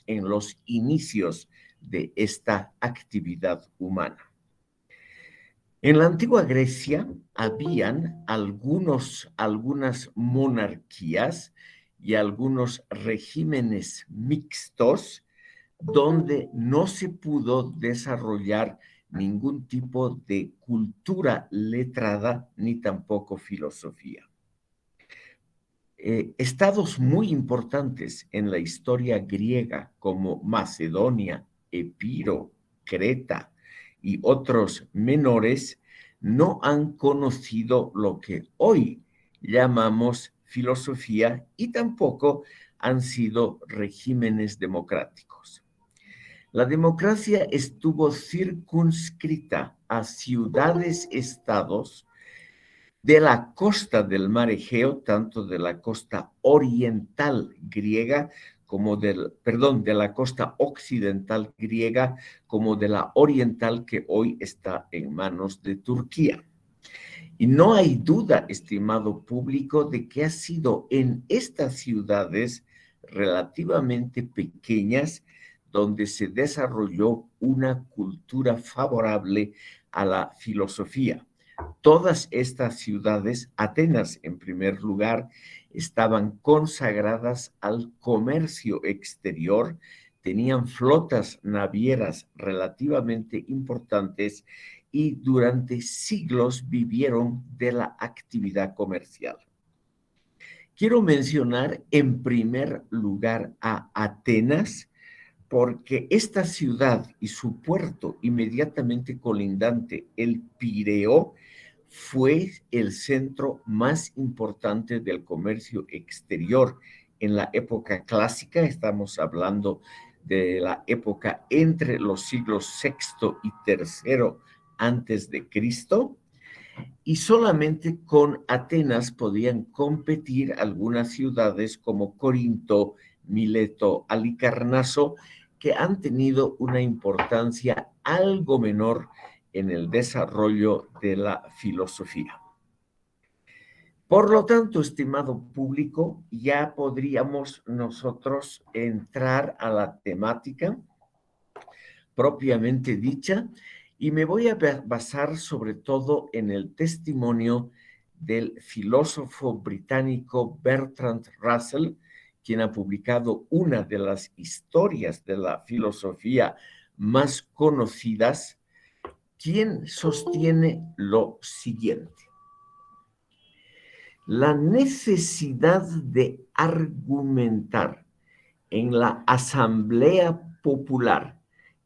en los inicios de esta actividad humana. En la antigua Grecia habían algunas monarquías y algunos regímenes mixtos donde no se pudo desarrollar ningún tipo de cultura letrada ni tampoco filosofía. Estados muy importantes en la historia griega como Macedonia, Epiro, Creta y otros menores no han conocido lo que hoy llamamos filosofía y tampoco han sido regímenes democráticos. La democracia estuvo circunscrita a ciudades-estados de la costa del mar Egeo, tanto de la costa oriental griega como de la costa occidental griega como de la oriental que hoy está en manos de Turquía. Y no hay duda, estimado público, de que ha sido en estas ciudades relativamente pequeñas donde se desarrolló una cultura favorable a la filosofía. Todas estas ciudades, Atenas en primer lugar, estaban consagradas al comercio exterior, tenían flotas navieras relativamente importantes y durante siglos vivieron de la actividad comercial. Quiero mencionar en primer lugar a Atenas, porque esta ciudad y su puerto inmediatamente colindante, el Pireo, fue el centro más importante del comercio exterior en la época clásica. Estamos hablando de la época entre los siglos VI y III antes de Cristo, y solamente con Atenas podían competir algunas ciudades como Corinto, Mileto, Halicarnaso, que han tenido una importancia algo menor en el desarrollo de la filosofía. Por lo tanto, estimado público, ya podríamos nosotros entrar a la temática propiamente dicha y me voy a basar sobre todo en el testimonio del filósofo británico Bertrand Russell, quien ha publicado una de las historias de la filosofía más conocidas, quien sostiene lo siguiente: la necesidad de argumentar en la asamblea popular,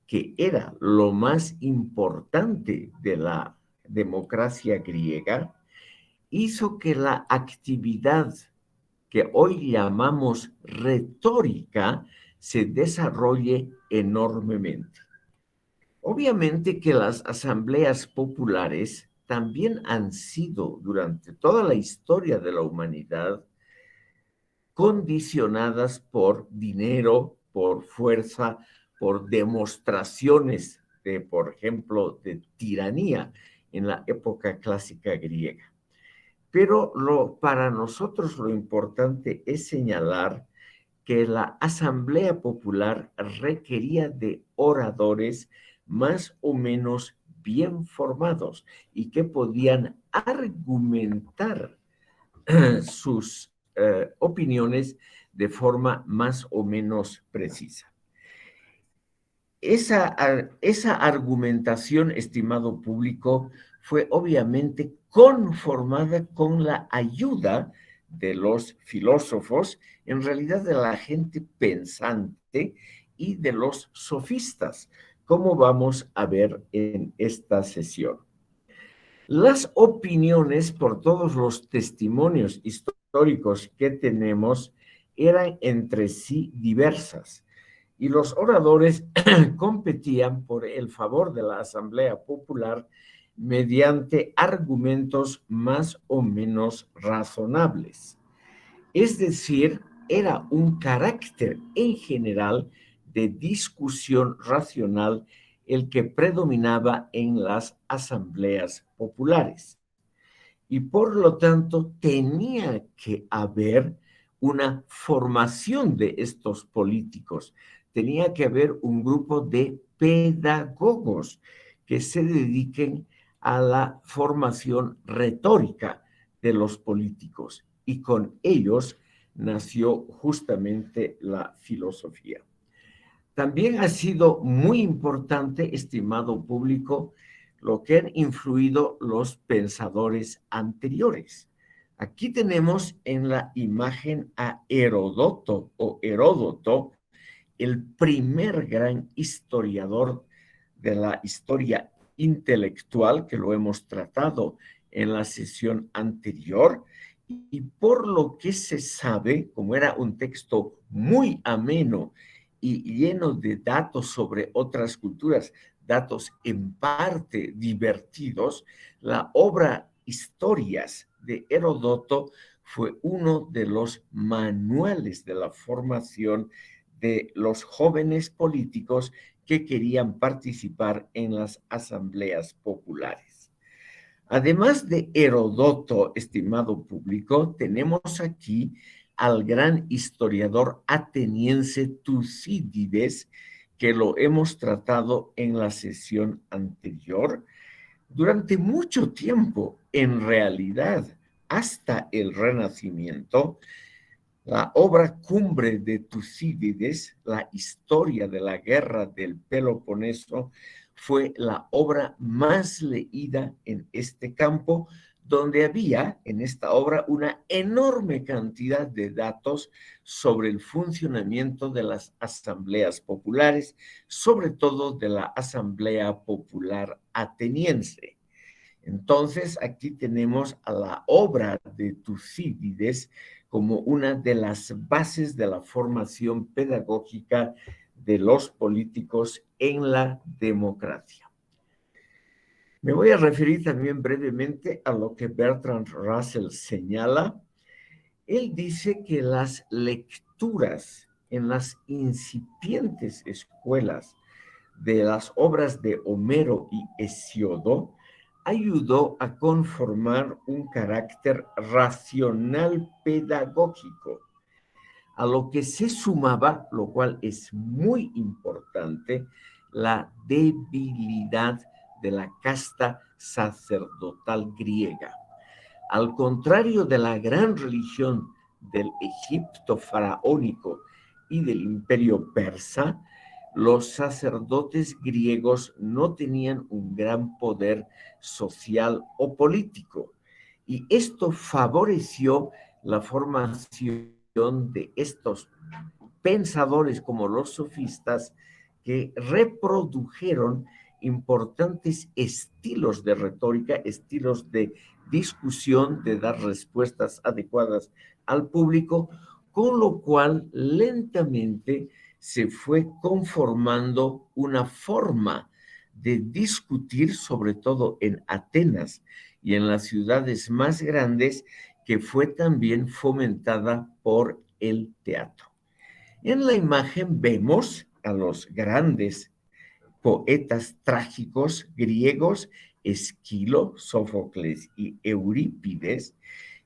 que era lo más importante de la democracia griega, hizo que la actividad que hoy llamamos retórica se desarrolle enormemente. Obviamente que las asambleas populares también han sido durante toda la historia de la humanidad condicionadas por dinero, por fuerza, por demostraciones de, por ejemplo, de tiranía en la época clásica griega. Pero para nosotros lo importante es señalar que la Asamblea Popular requería de oradores más o menos bien formados y que podían argumentar sus opiniones de forma más o menos precisa. Esa argumentación, estimado público, fue obviamente conformada con la ayuda de los filósofos, en realidad de la gente pensante y de los sofistas, como vamos a ver en esta sesión. Las opiniones, por todos los testimonios históricos que tenemos, eran entre sí diversas y los oradores competían por el favor de la Asamblea Popular mediante argumentos más o menos razonables. Es decir, era un carácter en general de discusión racional el que predominaba en las asambleas populares. Y por lo tanto tenía que haber una formación de estos políticos, tenía que haber un grupo de pedagogos que se dediquen a la formación retórica de los políticos, y con ellos nació justamente la filosofía. También ha sido muy importante, estimado público, lo que han influido los pensadores anteriores. Aquí tenemos en la imagen a Heródoto o Heródoto, el primer gran historiador de la historia intelectual, que lo hemos tratado en la sesión anterior, y por lo que se sabe, como era un texto muy ameno y lleno de datos sobre otras culturas, datos en parte divertidos, la obra Historias de Heródoto fue uno de los manuales de la formación de los jóvenes políticos que querían participar en las asambleas populares. Además de Heródoto, estimado público, tenemos aquí al gran historiador ateniense Tucídides, que lo hemos tratado en la sesión anterior. Durante mucho tiempo, en realidad, hasta el Renacimiento, la obra cumbre de Tucídides, la historia de la guerra del Peloponeso, fue la obra más leída en este campo, donde había en esta obra una enorme cantidad de datos sobre el funcionamiento de las asambleas populares, sobre todo de la Asamblea Popular Ateniense. Entonces, aquí tenemos a la obra de Tucídides como una de las bases de la formación pedagógica de los políticos en la democracia. Me voy a referir también brevemente a lo que Bertrand Russell señala. Él dice que las lecturas en las incipientes escuelas de las obras de Homero y Hesíodo ayudó a conformar un carácter racional pedagógico, a lo que se sumaba, lo cual es muy importante, la debilidad de la casta sacerdotal griega. Al contrario de la gran religión del Egipto faraónico y del imperio persa, los sacerdotes griegos no tenían un gran poder social o político, y esto favoreció la formación de estos pensadores como los sofistas, que reprodujeron importantes estilos de retórica, estilos de discusión, de dar respuestas adecuadas al público, con lo cual lentamente se fue conformando una forma de discutir, sobre todo en Atenas y en las ciudades más grandes, que fue también fomentada por el teatro. En la imagen vemos a los grandes poetas trágicos griegos, Esquilo, Sófocles y Eurípides,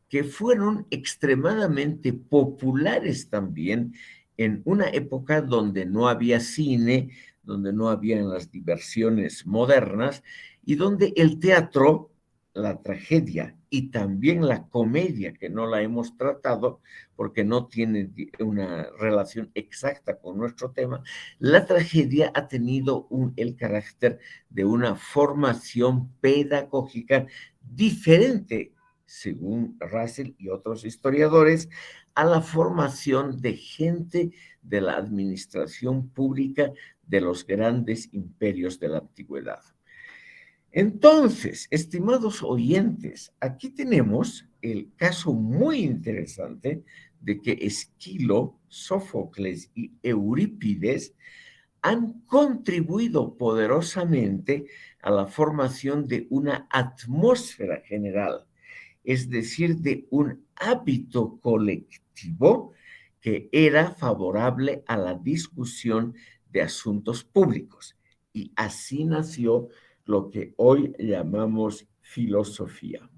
que fueron extremadamente populares también en una época donde no había cine, donde no habían las diversiones modernas, y donde el teatro, la tragedia y también la comedia, que no la hemos tratado porque no tiene una relación exacta con nuestro tema, la tragedia ha tenido el carácter de una formación pedagógica diferente, según Russell y otros historiadores, a la formación de gente de la administración pública de los grandes imperios de la antigüedad. Entonces, estimados oyentes, aquí tenemos el caso muy interesante de que Esquilo, Sófocles y Eurípides han contribuido poderosamente a la formación de una atmósfera general, es decir, de un hábito colectivo que era favorable a la discusión de asuntos públicos. Y así nació lo que hoy llamamos filosofía.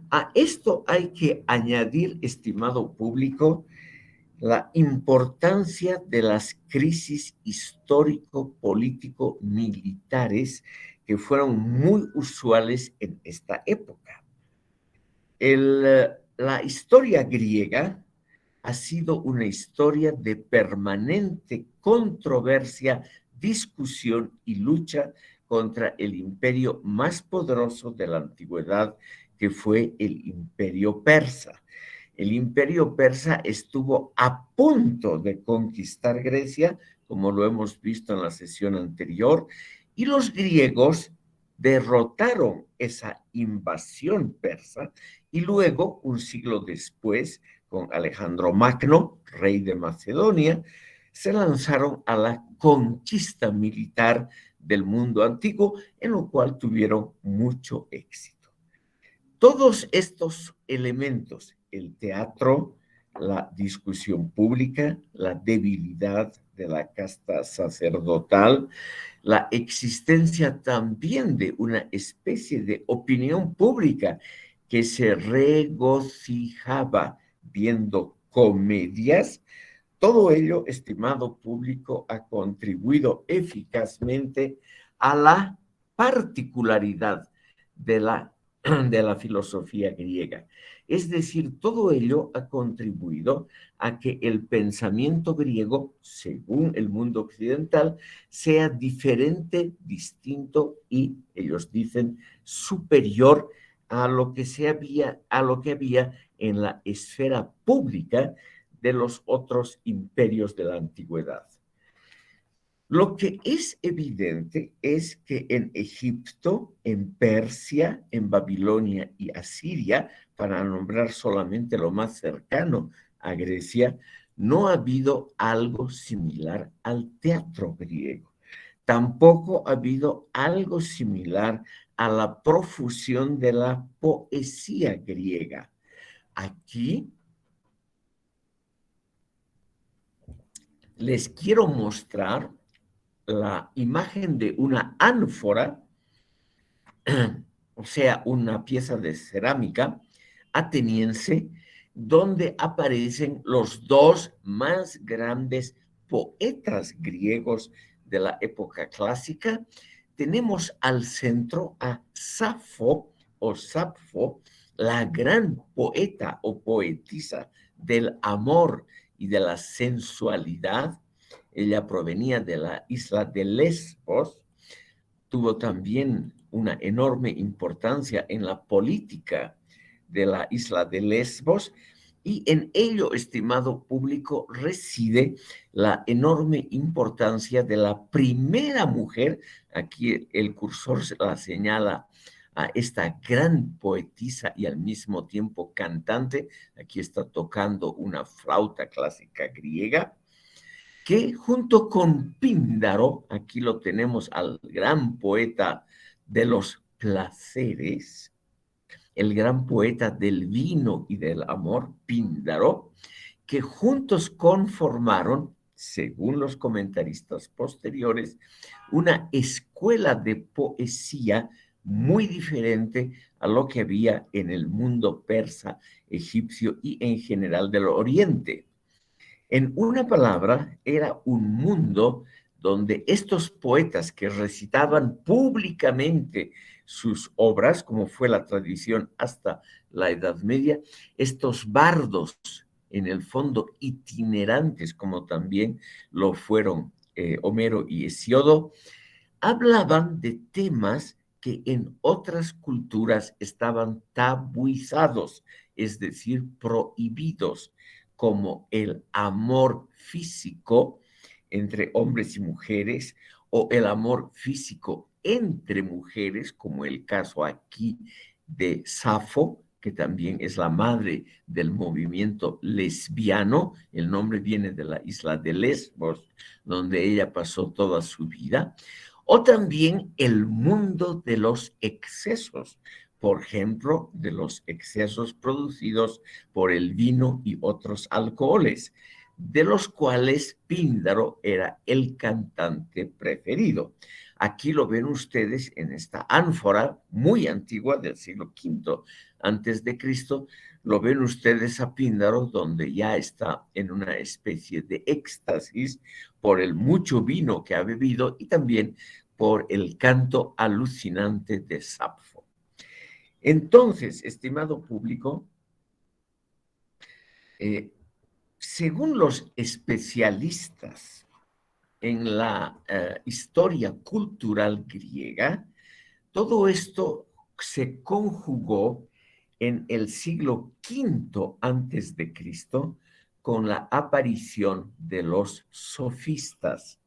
A esto hay que añadir, estimado público, la importancia de las crisis histórico-político-militares que fueron muy usuales en esta época. La historia griega ha sido una historia de permanente controversia, discusión y lucha contra el imperio más poderoso de la antigüedad, que fue el imperio persa. El imperio persa estuvo a punto de conquistar Grecia, como lo hemos visto en la sesión anterior, y los griegos derrotaron esa invasión persa y luego, un siglo después, con Alejandro Magno, rey de Macedonia, se lanzaron a la conquista militar del mundo antiguo, en lo cual tuvieron mucho éxito. Todos estos elementos, el teatro, la discusión pública, la debilidad de la casta sacerdotal, la existencia también de una especie de opinión pública que se regocijaba viendo comedias, todo ello, estimado público, ha contribuido eficazmente a la particularidad de la filosofía griega. Es decir, todo ello ha contribuido a que el pensamiento griego, según el mundo occidental, sea diferente, distinto y, ellos dicen, superior a lo que había en la esfera pública de los otros imperios de la antigüedad. Lo que es evidente es que en Egipto, en Persia, en Babilonia y Asiria, para nombrar solamente lo más cercano a Grecia, no ha habido algo similar al teatro griego. Tampoco ha habido algo similar a la profusión de la poesía griega. Aquí les quiero mostrar la imagen de una ánfora, o sea, una pieza de cerámica ateniense, donde aparecen los dos más grandes poetas griegos de la época clásica. Tenemos al centro a Safo o Sappho, la gran poeta o poetisa del amor y de la sensualidad. Ella provenía de la isla de Lesbos, tuvo también una enorme importancia en la política de la isla de Lesbos, y en ello, estimado público, reside la enorme importancia de la primera mujer. Aquí el cursor la señala a esta gran poetisa y al mismo tiempo cantante. Aquí está tocando una flauta clásica griega, que junto con Píndaro, aquí lo tenemos al gran poeta de los placeres, el gran poeta del vino y del amor, Píndaro, que juntos conformaron, según los comentaristas posteriores, una escuela de poesía muy diferente a lo que había en el mundo persa, egipcio y en general del Oriente. En una palabra, era un mundo donde estos poetas que recitaban públicamente sus obras, como fue la tradición hasta la Edad Media, estos bardos, en el fondo itinerantes, como también lo fueron Homero y Hesiodo, hablaban de temas que en otras culturas estaban tabuizados, es decir, prohibidos, como el amor físico entre hombres y mujeres, o el amor físico entre mujeres, como el caso aquí de Safo, que también es la madre del movimiento lesbiano. El nombre viene de la isla de Lesbos, donde ella pasó toda su vida. O también el mundo de los excesos, por ejemplo, de los excesos producidos por el vino y otros alcoholes, de los cuales Píndaro era el cantante preferido. Aquí lo ven ustedes en esta ánfora muy antigua del siglo V antes de Cristo, lo ven ustedes a Píndaro, donde ya está en una especie de éxtasis por el mucho vino que ha bebido y también por el canto alucinante de Sapfo. Entonces, estimado público, según los especialistas en la historia cultural griega, todo esto se conjugó en el siglo V antes de Cristo con la aparición de los sofistas,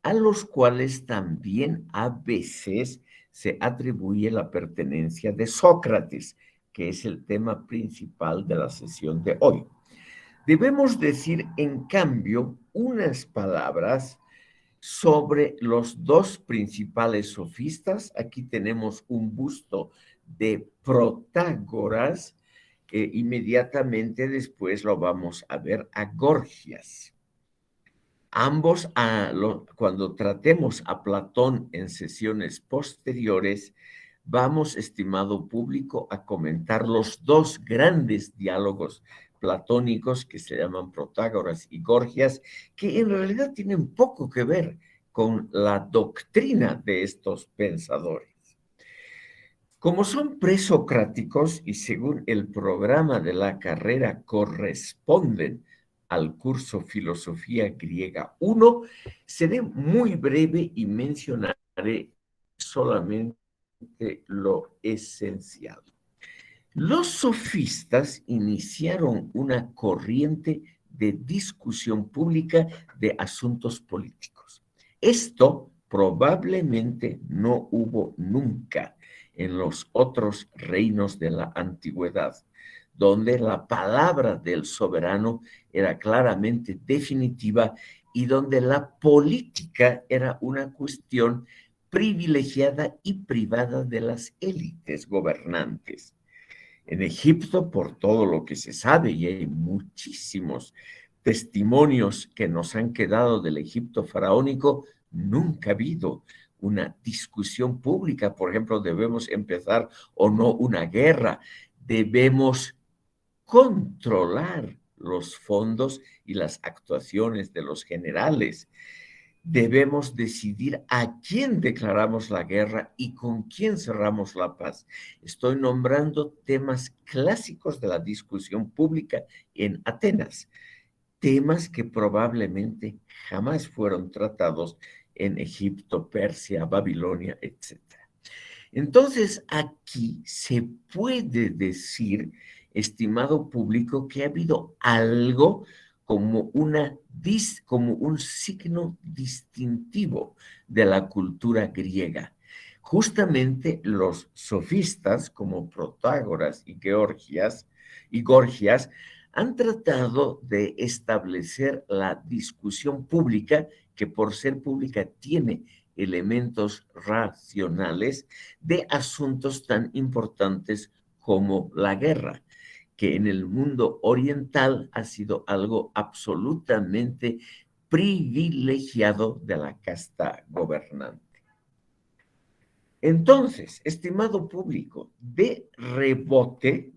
a los cuales también a veces se atribuye la pertenencia de Sócrates, que es el tema principal de la sesión de hoy. Debemos decir, en cambio, unas palabras sobre los dos principales sofistas. Aquí tenemos un busto de Protágoras, que inmediatamente después lo vamos a ver a Gorgias. Ambos, cuando tratemos a Platón en sesiones posteriores, vamos, estimado público, a comentar los dos grandes diálogos platónicos que se llaman Protágoras y Gorgias, que en realidad tienen poco que ver con la doctrina de estos pensadores. Como son presocráticos y según el programa de la carrera corresponden al curso Filosofía Griega 1, seré muy breve y mencionaré solamente lo esencial. Los sofistas iniciaron una corriente de discusión pública de asuntos políticos. Esto probablemente no hubo nunca en los otros reinos de la antigüedad, donde la palabra del soberano era claramente definitiva y donde la política era una cuestión privilegiada y privada de las élites gobernantes. En Egipto, por todo lo que se sabe, y hay muchísimos testimonios que nos han quedado del Egipto faraónico, nunca ha habido una discusión pública. Por ejemplo, debemos empezar o no una guerra, debemos controlar los fondos y las actuaciones de los generales. Debemos decidir a quién declaramos la guerra y con quién cerramos la paz. Estoy nombrando temas clásicos de la discusión pública en Atenas, temas que probablemente jamás fueron tratados en Egipto, Persia, Babilonia, etc. Entonces, aquí se puede decir, estimado público, que ha habido algo como un signo distintivo de la cultura griega. Justamente los sofistas, como Protágoras y Gorgias, han tratado de establecer la discusión pública, que por ser pública tiene elementos racionales de asuntos tan importantes como la guerra, que en el mundo oriental ha sido algo absolutamente privilegiado de la casta gobernante. Entonces, estimado público, de rebote,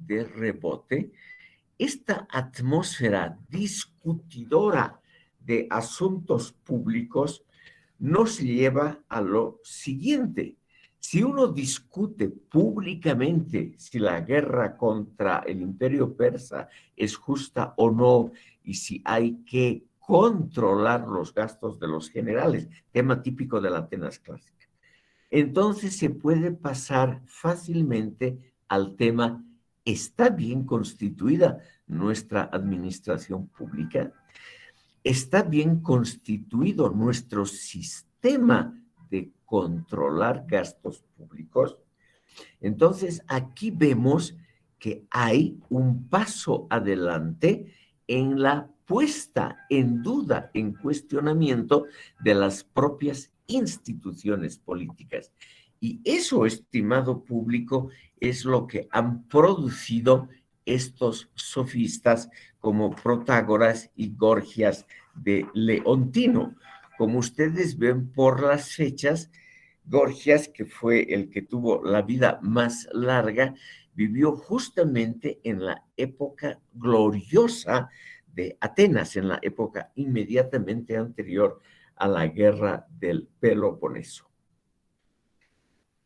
esta atmósfera discutidora de asuntos públicos nos lleva a lo siguiente. Si uno discute públicamente si la guerra contra el imperio persa es justa o no, y si hay que controlar los gastos de los generales, tema típico de la Atenas clásica, entonces se puede pasar fácilmente al tema: ¿está bien constituida nuestra administración pública? ¿Está bien constituido nuestro sistema de controlar gastos públicos? Entonces, aquí vemos que hay un paso adelante en la puesta en duda, en cuestionamiento de las propias instituciones políticas. Y eso, estimado público, es lo que han producido estos sofistas como Protágoras y Gorgias de Leontino. Como ustedes ven por las fechas, Gorgias, que fue el que tuvo la vida más larga, vivió justamente en la época gloriosa de Atenas, en la época inmediatamente anterior a la guerra del Peloponeso.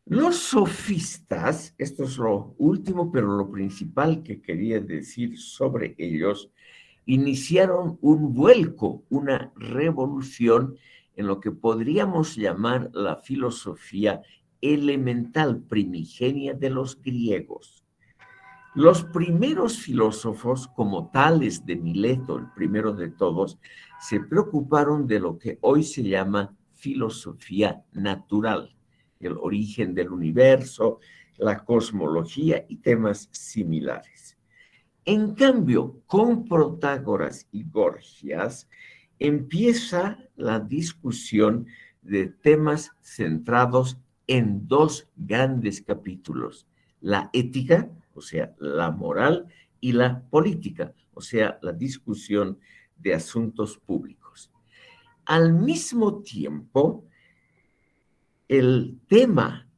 Los sofistas, esto es lo último, pero lo principal que quería decir sobre ellos, iniciaron un vuelco, una revolución en lo que podríamos llamar la filosofía elemental primigenia de los griegos. Los primeros filósofos, como Tales de Mileto, el primero de todos, se preocuparon de lo que hoy se llama filosofía natural, el origen del universo, la cosmología y temas similares. En cambio, con Protágoras y Gorgias empieza la discusión de temas centrados en dos grandes capítulos: la ética, o sea, la moral, y la política, o sea, la discusión de asuntos públicos. Al mismo tiempo, el tema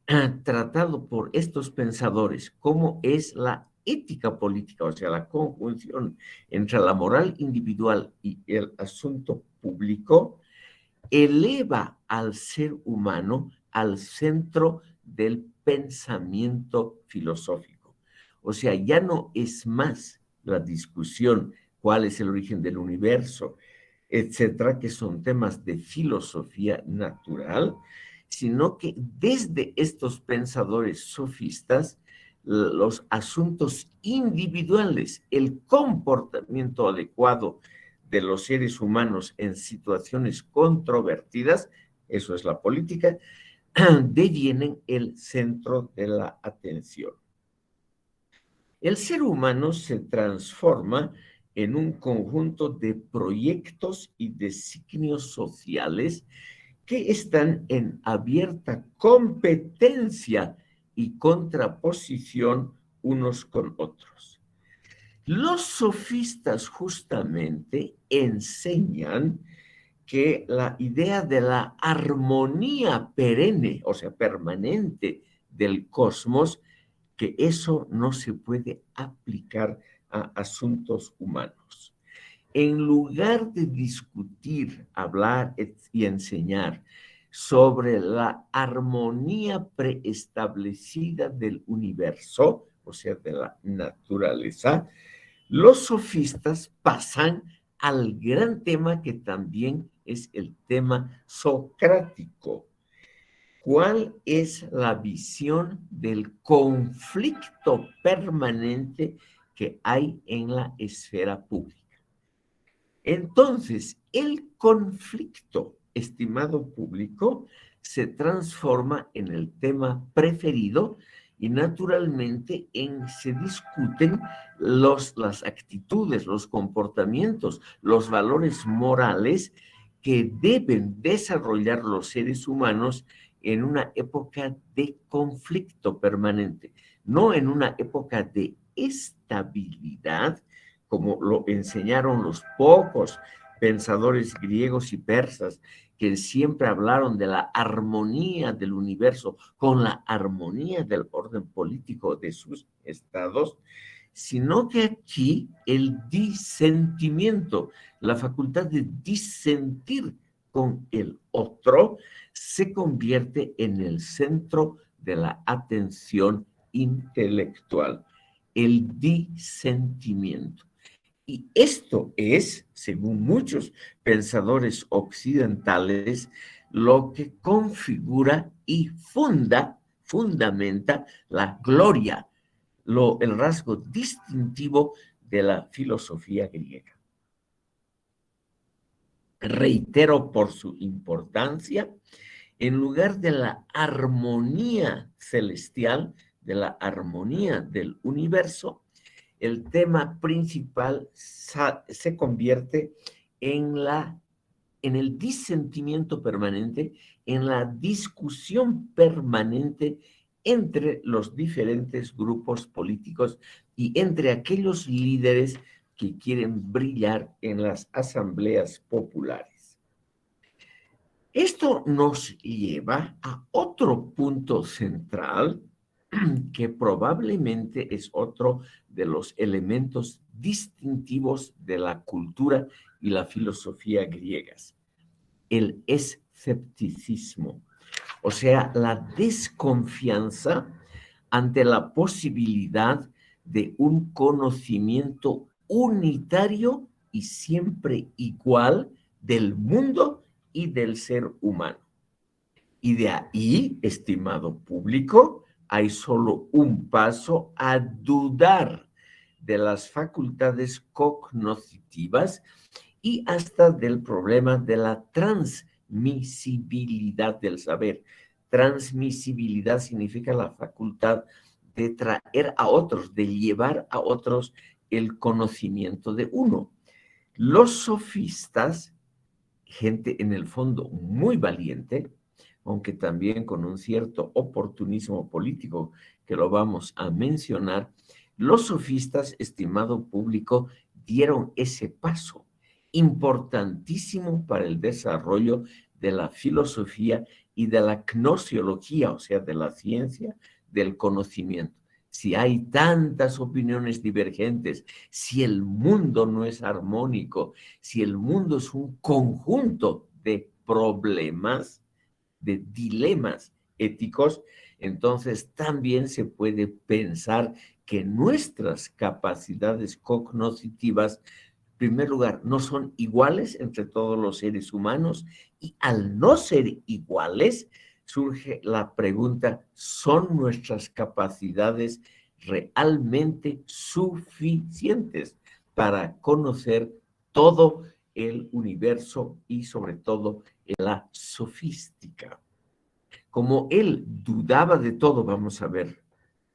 tratado por estos pensadores, como es la ética política, o sea, la conjunción entre la moral individual y el asunto público, eleva al ser humano al centro del pensamiento filosófico. O sea, ya no es más la discusión cuál es el origen del universo, etcétera, que son temas de filosofía natural, sino que desde estos pensadores sofistas, los asuntos individuales, el comportamiento adecuado de los seres humanos en situaciones controvertidas, eso es la política, devienen el centro de la atención. El ser humano se transforma en un conjunto de proyectos y designios sociales que están en abierta competencia y contraposición unos con otros. Los sofistas justamente enseñan que la idea de la armonía perenne, o sea, permanente del cosmos, que eso no se puede aplicar a asuntos humanos. En lugar de discutir, hablar y enseñar sobre la armonía preestablecida del universo, o sea, de la naturaleza, los sofistas pasan al gran tema que también es el tema socrático. ¿Cuál es la visión del conflicto permanente que hay en la esfera pública? Entonces, el conflicto, estimado público, se transforma en el tema preferido y naturalmente se discuten las actitudes, los comportamientos, los valores morales que deben desarrollar los seres humanos en una época de conflicto permanente, no en una época de estabilidad, como lo enseñaron los pocos pensadores griegos y persas que siempre hablaron de la armonía del universo con la armonía del orden político de sus estados, sino que aquí el disentimiento, la facultad de disentir con el otro, se convierte en el centro de la atención intelectual, el disentimiento. Y esto es, según muchos pensadores occidentales, lo que configura y fundamenta la gloria, el rasgo distintivo de la filosofía griega. Reitero por su importancia, en lugar de la armonía celestial, de la armonía del universo, el tema principal se convierte en el disentimiento permanente, en la discusión permanente entre los diferentes grupos políticos y entre aquellos líderes que quieren brillar en las asambleas populares. Esto nos lleva a otro punto central que probablemente es otro de los elementos distintivos de la cultura y la filosofía griegas, el escepticismo, o sea, la desconfianza ante la posibilidad de un conocimiento unitario y siempre igual del mundo y del ser humano. Y de ahí, estimado público, hay solo un paso a dudar de las facultades cognitivas y hasta del problema de la transmisibilidad del saber. Transmisibilidad significa la facultad de traer a otros, de llevar a otros el conocimiento de uno. Los sofistas, gente en el fondo muy valiente, aunque también con un cierto oportunismo político que lo vamos a mencionar, los sofistas, estimado público, dieron ese paso importantísimo para el desarrollo de la filosofía y de la gnosiología, o sea, de la ciencia del conocimiento. Si hay tantas opiniones divergentes, si el mundo no es armónico, si el mundo es un conjunto de problemas, de dilemas éticos, entonces también se puede pensar que nuestras capacidades cognitivas, en primer lugar, no son iguales entre todos los seres humanos y al no ser iguales, surge la pregunta, ¿son nuestras capacidades realmente suficientes para conocer todo el universo y sobre todo la sofística? Como él dudaba de todo, vamos a ver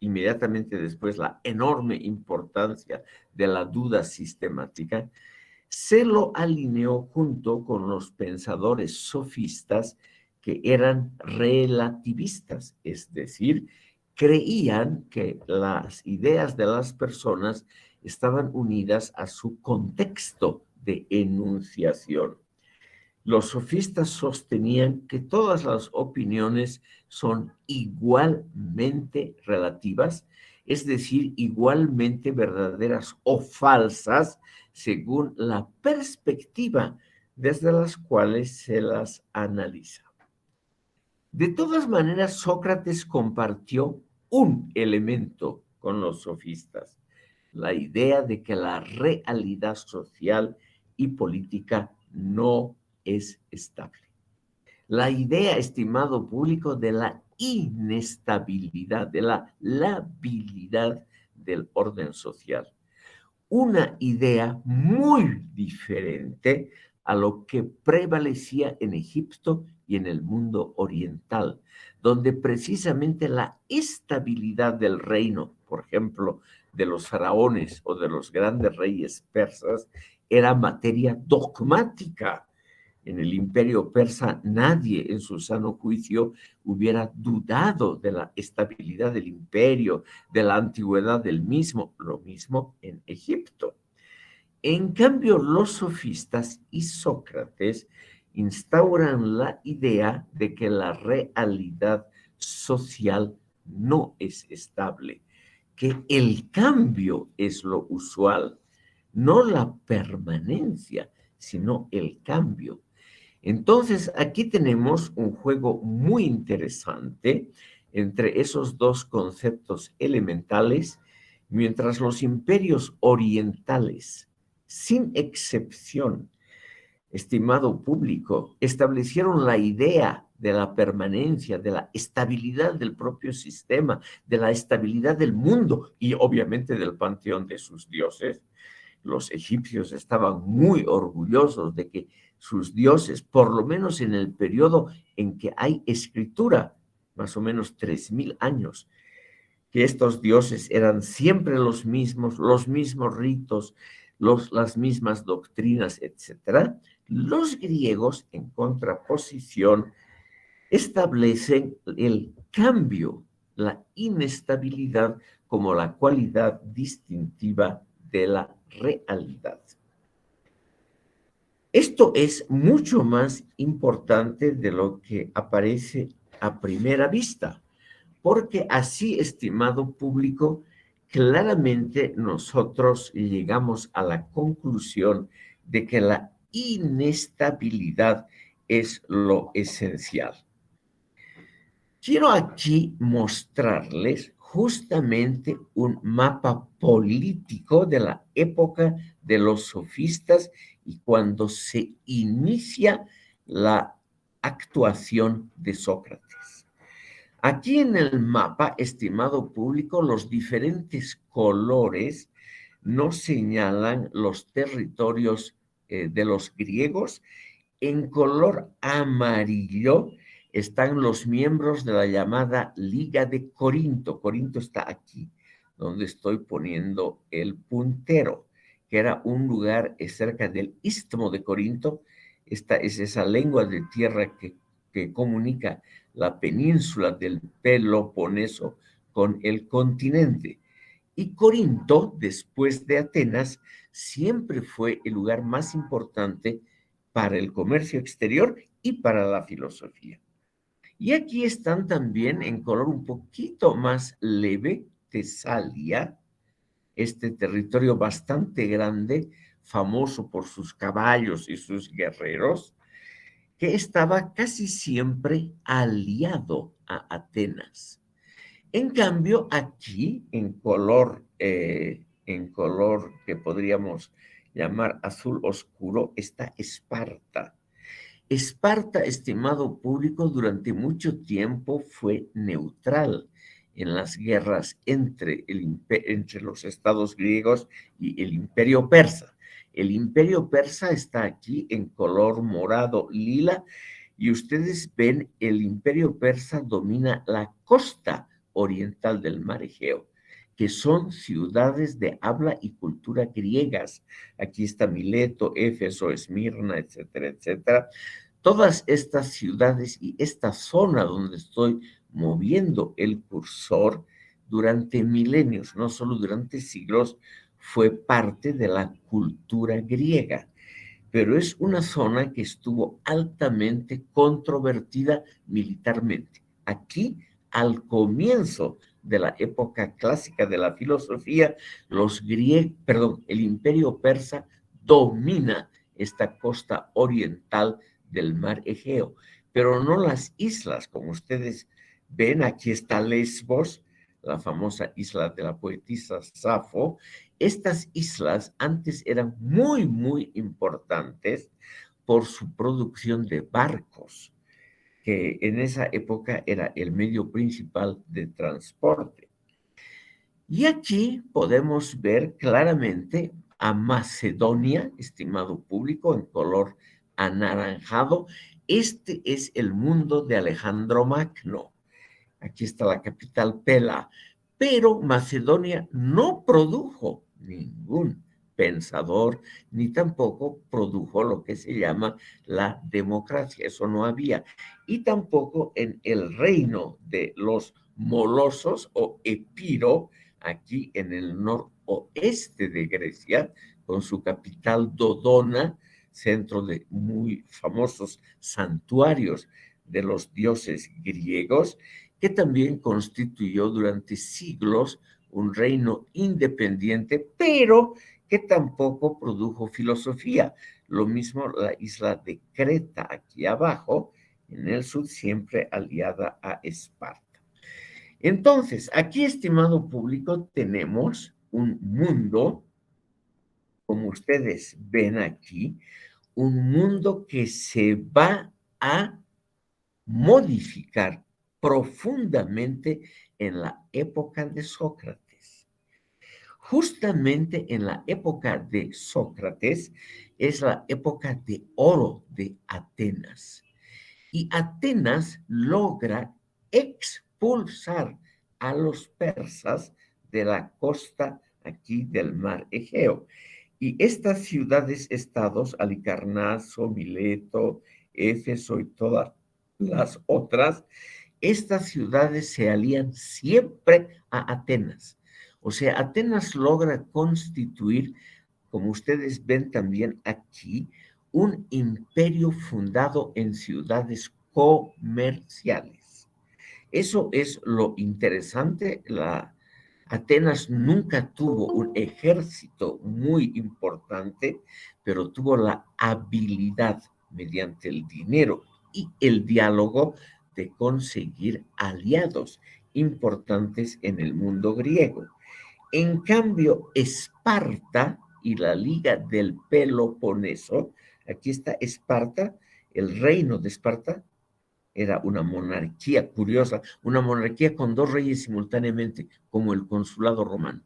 inmediatamente después la enorme importancia de la duda sistemática, se lo alineó junto con los pensadores sofistas que eran relativistas, es decir, creían que las ideas de las personas estaban unidas a su contexto de enunciación. Los sofistas sostenían que todas las opiniones son igualmente relativas, es decir, igualmente verdaderas o falsas según la perspectiva desde las cuales se las analiza. De todas maneras, Sócrates compartió un elemento con los sofistas, la idea de que la realidad social y política no es estable. La idea, estimado público, de la inestabilidad, de la labilidad del orden social. Una idea muy diferente a lo que prevalecía en Egipto y en el mundo oriental, donde precisamente la estabilidad del reino, por ejemplo, de los faraones o de los grandes reyes persas, era materia dogmática. En el imperio persa nadie en su sano juicio hubiera dudado de la estabilidad del imperio, de la antigüedad del mismo, lo mismo en Egipto. En cambio, los sofistas y Sócrates instauran la idea de que la realidad social no es estable, que el cambio es lo usual, no la permanencia, sino el cambio. Entonces, aquí tenemos un juego muy interesante entre esos dos conceptos elementales, mientras los imperios orientales, sin excepción, estimado público, establecieron la idea de la permanencia, de la estabilidad del propio sistema, de la estabilidad del mundo y obviamente del panteón de sus dioses. Los egipcios estaban muy orgullosos de que sus dioses, por lo menos en el periodo en que hay escritura, más o menos 3000 años, que estos dioses eran siempre los mismos ritos, las mismas doctrinas, etc. Los griegos, en contraposición, establecen el cambio, la inestabilidad como la cualidad distintiva de la realidad. Esto es mucho más importante de lo que aparece a primera vista, porque así, estimado público, claramente nosotros llegamos a la conclusión de que la inestabilidad es lo esencial. Quiero aquí mostrarles justamente un mapa político de la época de los sofistas y cuando se inicia la actuación de Sócrates. Aquí en el mapa, estimado público, los diferentes colores nos señalan los territorios de los griegos. En color amarillo están los miembros de la llamada Liga de Corinto. Corinto está aquí, donde estoy poniendo el puntero, que era un lugar cerca del Istmo de Corinto. Esta es esa lengua de tierra que comunica la península del Peloponeso con el continente. Y Corinto, después de Atenas, siempre fue el lugar más importante para el comercio exterior y para la filosofía. Y aquí están también en color un poquito más leve, Tesalia, este territorio bastante grande, famoso por sus caballos y sus guerreros, que estaba casi siempre aliado a Atenas. En cambio, aquí, en color que podríamos llamar azul oscuro, está Esparta. Esparta, estimado público, durante mucho tiempo fue neutral en las guerras entre los estados griegos y el imperio persa. El imperio persa está aquí en color morado lila y ustedes ven el imperio persa domina la costa oriental del mar Egeo, que son ciudades de habla y cultura griegas. Aquí está Mileto, Éfeso, Esmirna, etcétera, etcétera. Todas estas ciudades y esta zona donde estoy moviendo el cursor durante milenios, no solo durante siglos, fue parte de la cultura griega, pero es una zona que estuvo altamente controvertida militarmente. Aquí, al comienzo de la época clásica de la filosofía, el imperio persa domina esta costa oriental del mar Egeo, pero no las islas, como ustedes ven, aquí está Lesbos, la famosa isla de la poetisa Safo. Estas islas antes eran muy, muy importantes por su producción de barcos, que en esa época era el medio principal de transporte. Y aquí podemos ver claramente a Macedonia, estimado público, en color anaranjado. Este es el mundo de Alejandro Magno. Aquí está la capital Pela, pero Macedonia no produjo ningún pensador, ni tampoco produjo lo que se llama la democracia, eso no había, y tampoco en el reino de los molosos o Epiro, aquí en el noroeste de Grecia, con su capital Dodona, centro de muy famosos santuarios de los dioses griegos, que también constituyó durante siglos un reino independiente, pero que tampoco produjo filosofía. Lo mismo la isla de Creta, aquí abajo, en el sur, siempre aliada a Esparta. Entonces, aquí, estimado público, tenemos un mundo, como ustedes ven aquí, un mundo que se va a modificar profundamente en la época de Sócrates. Justamente en la época de Sócrates es la época de oro de Atenas. Y Atenas logra expulsar a los persas de la costa aquí del mar Egeo. Y estas ciudades-estados, Halicarnaso, Mileto, Éfeso y todas las otras, estas ciudades se alían siempre a Atenas. O sea, Atenas logra constituir, como ustedes ven también aquí, un imperio fundado en ciudades comerciales. Eso es lo interesante. Atenas nunca tuvo un ejército muy importante, pero tuvo la habilidad mediante el dinero y el diálogo de conseguir aliados importantes en el mundo griego. En cambio, Esparta y la Liga del Peloponeso, aquí está Esparta, el reino de Esparta, era una monarquía curiosa, una monarquía con dos reyes simultáneamente, como el consulado romano.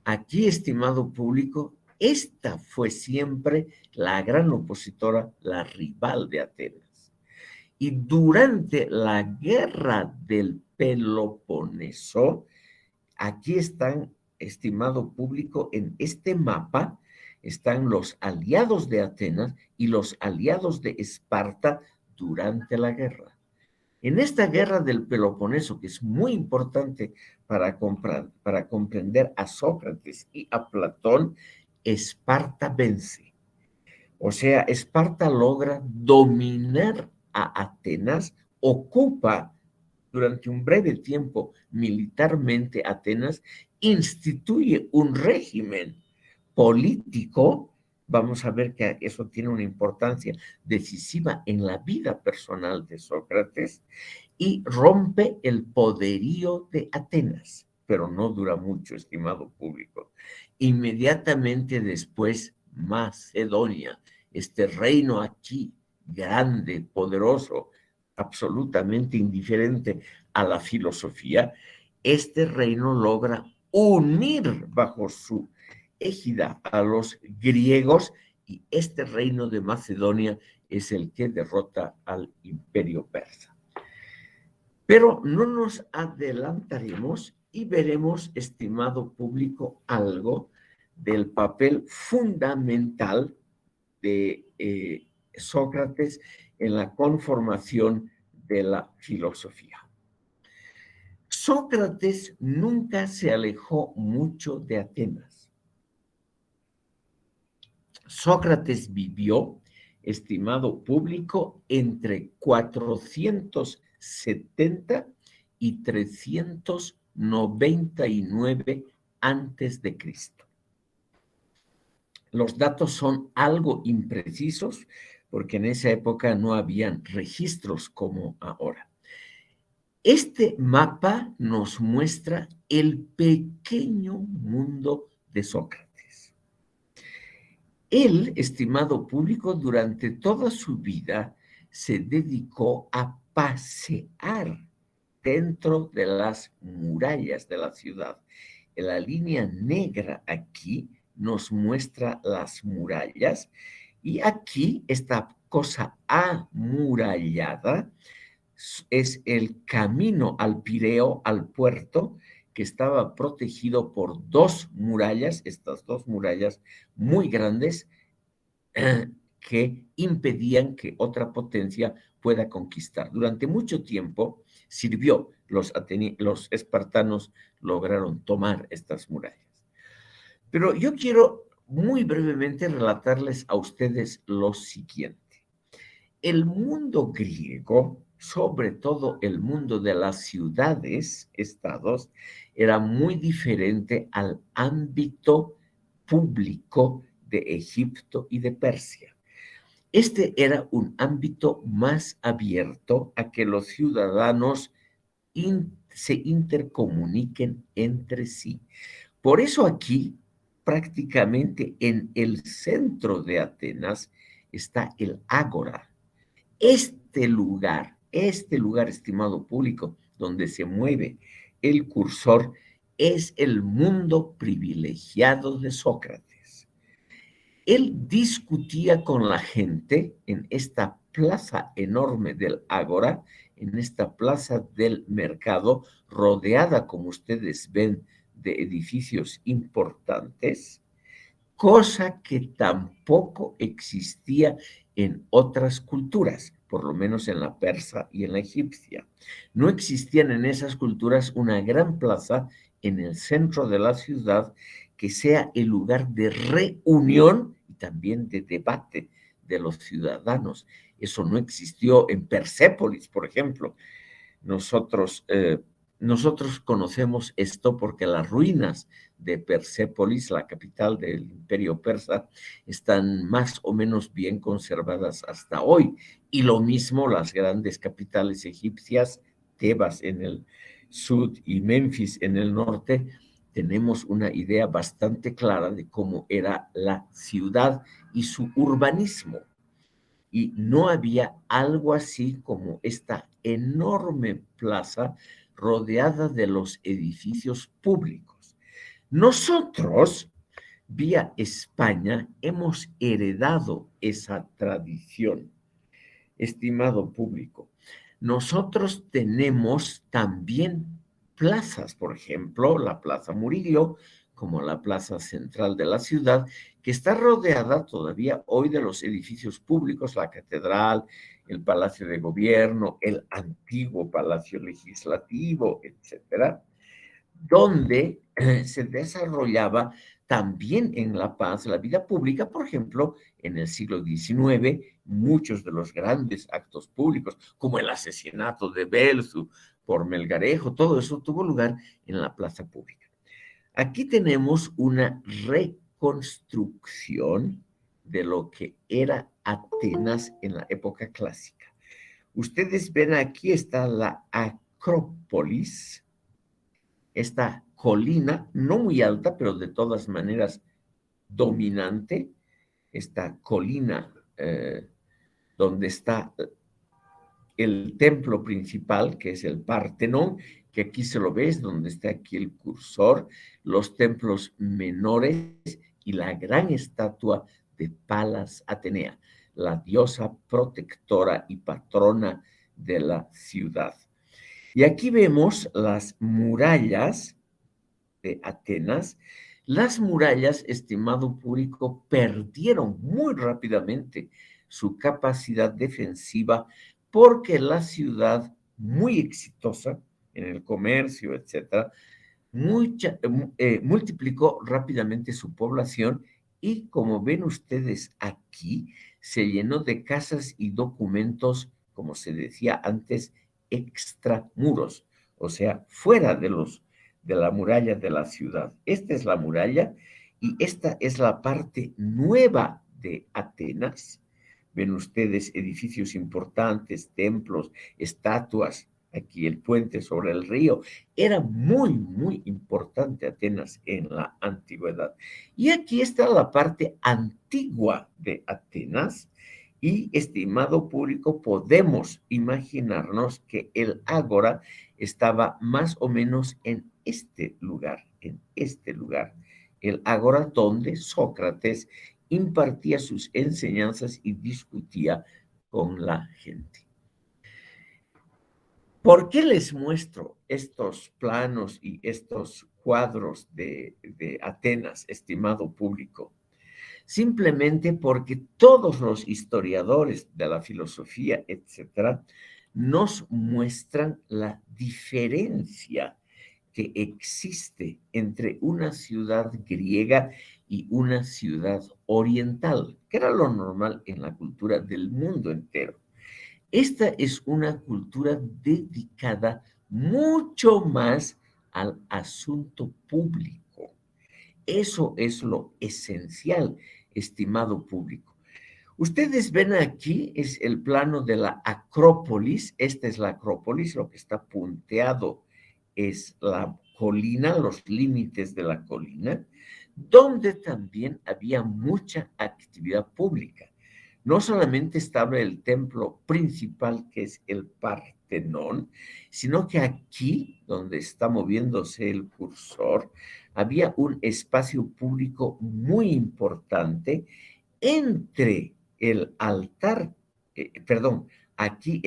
Aquí, estimado público, esta fue siempre la gran opositora, la rival de Atenas. Y durante la guerra del Peloponeso, aquí están, estimado público, en este mapa están los aliados de Atenas y los aliados de Esparta durante la guerra. En esta guerra del Peloponeso, que es muy importante para comprender a Sócrates y a Platón, Esparta vence. O sea, Esparta logra dominar a Atenas, ocupa durante un breve tiempo militarmente Atenas, instituye un régimen político. Vamos a ver que eso tiene una importancia decisiva en la vida personal de Sócrates y rompe el poderío de Atenas, pero no dura mucho, estimado público. Inmediatamente después, Macedonia, este reino aquí, grande, poderoso, absolutamente indiferente a la filosofía, este reino logra unir bajo su égida a los griegos y este reino de Macedonia es el que derrota al imperio persa. Pero no nos adelantaremos y veremos, estimado público, algo del papel fundamental de Sócrates en la conformación de la filosofía. Sócrates nunca se alejó mucho de Atenas. Sócrates vivió, estimado público, entre 470 y 399 antes de Cristo. Los datos son algo imprecisos porque en esa época no habían registros como ahora. Este mapa nos muestra el pequeño mundo de Sócrates. Él, estimado público, durante toda su vida se dedicó a pasear dentro de las murallas de la ciudad. En la línea negra aquí nos muestra las murallas y aquí esta cosa amurallada es el camino al Pireo, al puerto, que estaba protegido por dos murallas, estas dos murallas muy grandes, que impedían que otra potencia pueda conquistar. Durante mucho tiempo sirvió, los espartanos lograron tomar estas murallas. Pero yo quiero muy brevemente relatarles a ustedes lo siguiente. El mundo griego, sobre todo el mundo de las ciudades, estados, era muy diferente al ámbito público de Egipto y de Persia. Este era un ámbito más abierto a que los ciudadanos se intercomuniquen entre sí. Por eso aquí, prácticamente en el centro de Atenas, está el ágora. Este lugar, estimado público, donde se mueve el cursor, es el mundo privilegiado de Sócrates. Él discutía con la gente en esta plaza enorme del ágora, en esta plaza del mercado, rodeada, como ustedes ven, de edificios importantes, cosa que tampoco existía en otras culturas, por lo menos en la persa y en la egipcia. No existían en esas culturas una gran plaza en el centro de la ciudad que sea el lugar de reunión y también de debate de los ciudadanos. Eso no existió en Persépolis, por ejemplo. Nosotros, nosotros conocemos esto porque las ruinas de Persépolis, la capital del imperio persa, están más o menos bien conservadas hasta hoy. Y lo mismo las grandes capitales egipcias, Tebas en el sur y Memphis en el norte, tenemos una idea bastante clara de cómo era la ciudad y su urbanismo. Y no había algo así como esta enorme plaza rodeada de los edificios públicos. Nosotros, vía España, hemos heredado esa tradición, estimado público. Nosotros tenemos también plazas, por ejemplo, la Plaza Murillo, como la plaza central de la ciudad, que está rodeada todavía hoy de los edificios públicos, la catedral, el Palacio de Gobierno, el antiguo Palacio Legislativo, etcétera, donde se desarrollaba también en La Paz la vida pública, por ejemplo, en el siglo XIX, muchos de los grandes actos públicos, como el asesinato de Belzu por Melgarejo, todo eso tuvo lugar en la plaza pública. Aquí tenemos una reconstrucción de lo que era Atenas en la época clásica. Ustedes ven aquí está la Acrópolis, esta colina, no muy alta, pero de todas maneras dominante, esta colina donde está el templo principal, que es el Partenón, que aquí se lo ves, donde está aquí el cursor, los templos menores y la gran estatua de Palas Atenea, la diosa protectora y patrona de la ciudad. Y aquí vemos las murallas de Atenas. Las murallas, estimado público, perdieron muy rápidamente su capacidad defensiva porque la ciudad, muy exitosa en el comercio, etcétera, multiplicó rápidamente su población y, como ven ustedes aquí, se llenó de casas y documentos, como se decía antes, extramuros, o sea, fuera de la muralla de la ciudad. Esta es la muralla y esta es la parte nueva de Atenas. Ven ustedes edificios importantes, templos, estatuas, aquí el puente sobre el río. Era muy, muy importante Atenas en la antigüedad. Y aquí está la parte antigua de Atenas. Y, estimado público, podemos imaginarnos que el ágora estaba más o menos en este lugar, en este lugar. El ágora donde Sócrates impartía sus enseñanzas y discutía con la gente. ¿Por qué les muestro estos planos y estos cuadros de Atenas, estimado público? Simplemente porque todos los historiadores de la filosofía, etcétera, nos muestran la diferencia que existe entre una ciudad griega y una ciudad oriental, que era lo normal en la cultura del mundo entero. Esta es una cultura dedicada mucho más al asunto público. Eso es lo esencial, estimado público. Ustedes ven aquí es el plano de la Acrópolis. Esta es la Acrópolis, lo que está punteado es la colina, los límites de la colina, donde también había mucha actividad pública. No solamente estaba el templo principal, que es el Partenón, sino que aquí, donde está moviéndose el cursor, había un espacio público muy importante entre el altar, perdón, aquí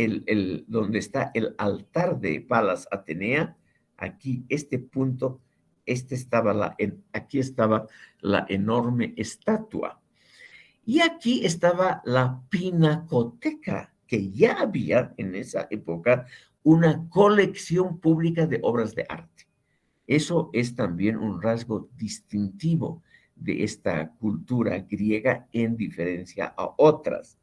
donde está el altar de Palas Atenea, aquí este punto, aquí estaba la enorme estatua. Y aquí estaba la pinacoteca, que ya había en esa época una colección pública de obras de arte. Eso es también un rasgo distintivo de esta cultura griega en diferencia a otras.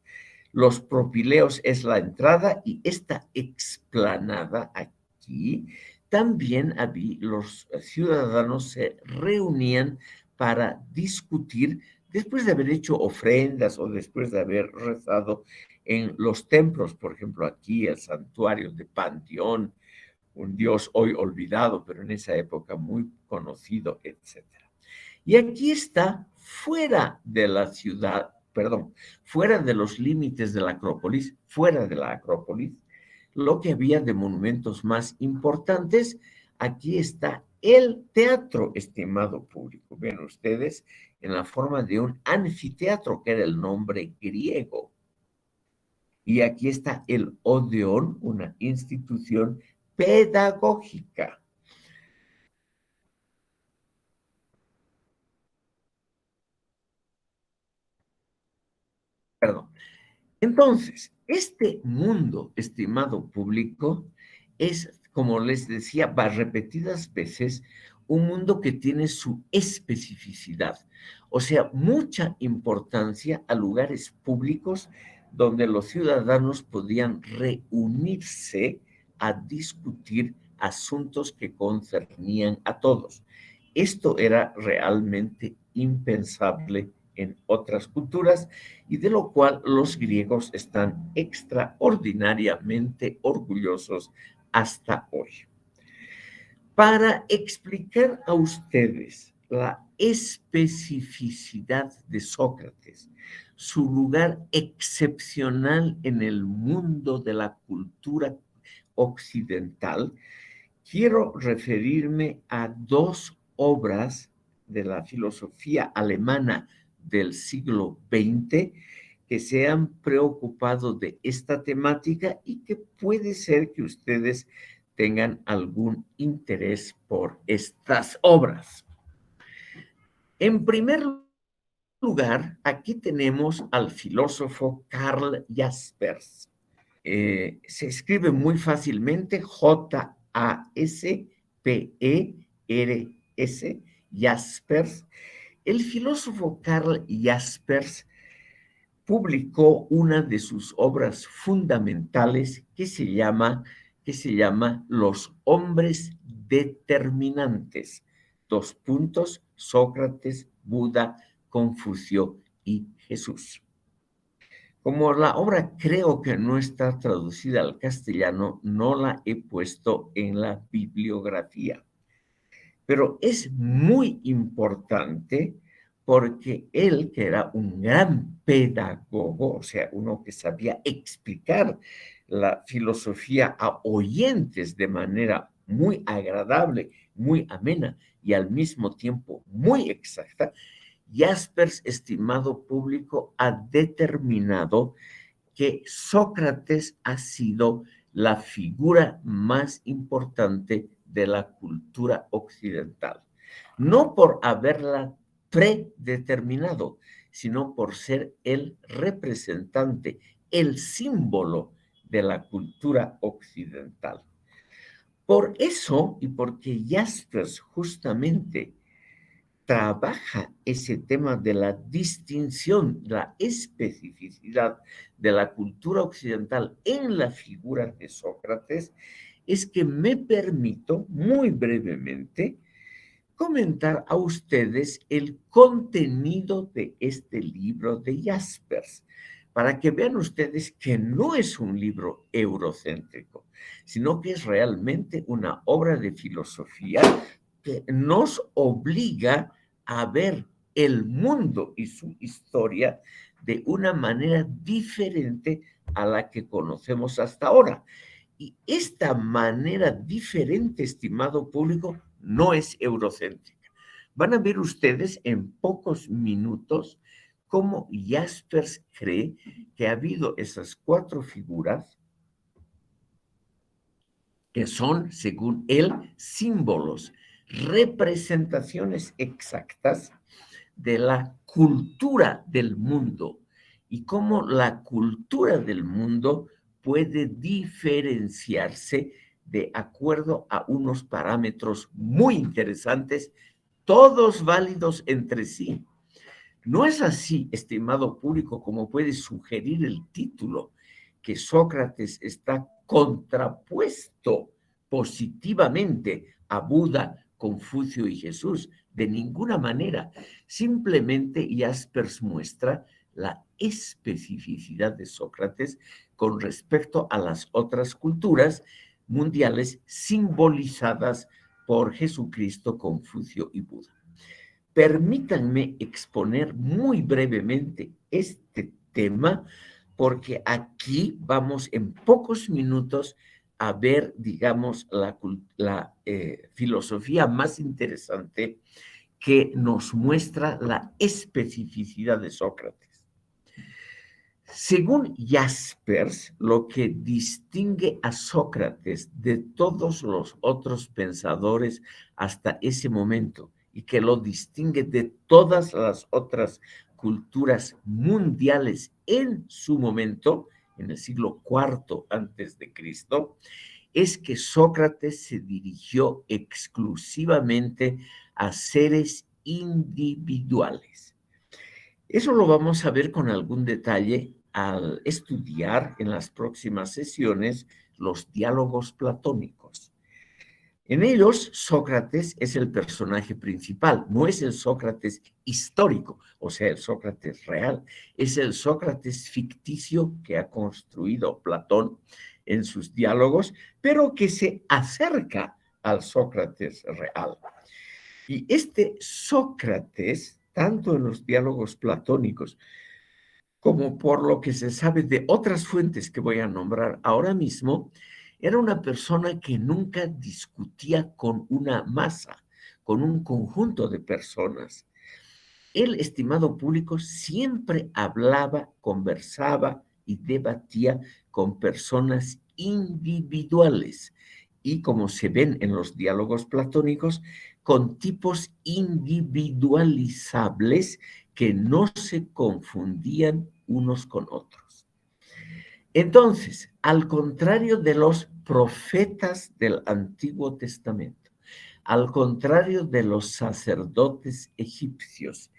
Los propileos es la entrada y esta explanada aquí también los ciudadanos se reunían para discutir después de haber hecho ofrendas o después de haber rezado en los templos, por ejemplo, aquí el santuario de Panteón, un dios hoy olvidado, pero en esa época muy conocido, etcétera. Y aquí está, fuera de la ciudad, perdón, fuera de los límites de la Acrópolis, fuera de la Acrópolis, lo que había de monumentos más importantes, aquí está el teatro, estimado público. Ven ustedes, en la forma de un anfiteatro, que era el nombre griego. Y aquí está el Odeón, una institución pedagógica. Perdón. Entonces, este mundo, estimado público, es, como les decía, repetidas veces, un mundo que tiene su especificidad, o sea, mucha importancia a lugares públicos donde los ciudadanos podían reunirse a discutir asuntos que concernían a todos. Esto era realmente impensable en otras culturas y de lo cual los griegos están extraordinariamente orgullosos hasta hoy. Para explicar a ustedes la especificidad de Sócrates, su lugar excepcional en el mundo de la cultura occidental, quiero referirme a dos obras de la filosofía alemana del siglo XX que se han preocupado de esta temática y que puede ser que ustedes tengan algún interés por estas obras. En primer lugar, aquí tenemos al filósofo Karl Jaspers. Se escribe muy fácilmente Jaspers, Jaspers. El filósofo Karl Jaspers publicó una de sus obras fundamentales que se llama Los hombres determinantes. Dos puntos, Sócrates, Buda, Confucio y Jesús. Como la obra creo que no está traducida al castellano, no la he puesto en la bibliografía. Pero es muy importante porque él, que era un gran pedagogo, o sea, uno que sabía explicar la filosofía a oyentes de manera muy agradable, muy amena y al mismo tiempo muy exacta, Jaspers, estimado público, ha determinado que Sócrates ha sido la figura más importante de la cultura occidental. No por haberla predeterminado, sino por ser el representante, el símbolo de la cultura occidental. Por eso, y porque Jaspers justamente trabaja ese tema de la distinción, la especificidad de la cultura occidental en la figura de Sócrates, es que me permito muy brevemente comentar a ustedes el contenido de este libro de Jaspers, para que vean ustedes que no es un libro eurocéntrico, sino que es realmente una obra de filosofía que nos obliga a ver el mundo y su historia de una manera diferente a la que conocemos hasta ahora. Y esta manera diferente, estimado público, no es eurocéntrica. Van a ver ustedes en pocos minutos cómo Jaspers cree que ha habido esas cuatro figuras que son, según él, símbolos, representaciones exactas de la cultura del mundo y cómo la cultura del mundo puede diferenciarse de acuerdo a unos parámetros muy interesantes, todos válidos entre sí. No es así, estimado público, como puede sugerir el título, que Sócrates está contrapuesto positivamente a Buda, Confucio y Jesús. De ninguna manera. Simplemente Jaspers muestra la especificidad de Sócrates con respecto a las otras culturas mundiales simbolizadas por Jesucristo, Confucio y Buda. Permítanme exponer muy brevemente este tema, porque aquí vamos en pocos minutos a ver, digamos, la filosofía más interesante que nos muestra la especificidad de Sócrates. Según Jaspers, lo que distingue a Sócrates de todos los otros pensadores hasta ese momento y que lo distingue de todas las otras culturas mundiales en su momento, en el siglo IV antes de Cristo, es que Sócrates se dirigió exclusivamente a seres individuales. Eso lo vamos a ver con algún detalle al estudiar en las próximas sesiones los diálogos platónicos. En ellos, Sócrates es el personaje principal, no es el Sócrates histórico, o sea, el Sócrates real, es el Sócrates ficticio que ha construido Platón en sus diálogos, pero que se acerca al Sócrates real. Y este Sócrates, tanto en los diálogos platónicos como por lo que se sabe de otras fuentes que voy a nombrar ahora mismo, era una persona que nunca discutía con una masa, con un conjunto de personas. El estimado público siempre hablaba, conversaba y debatía con personas individuales y, como se ven en los diálogos platónicos, con tipos individualizables que no se confundían unos con otros. Entonces, al contrario de los profetas del Antiguo Testamento, al contrario de los sacerdotes egipcios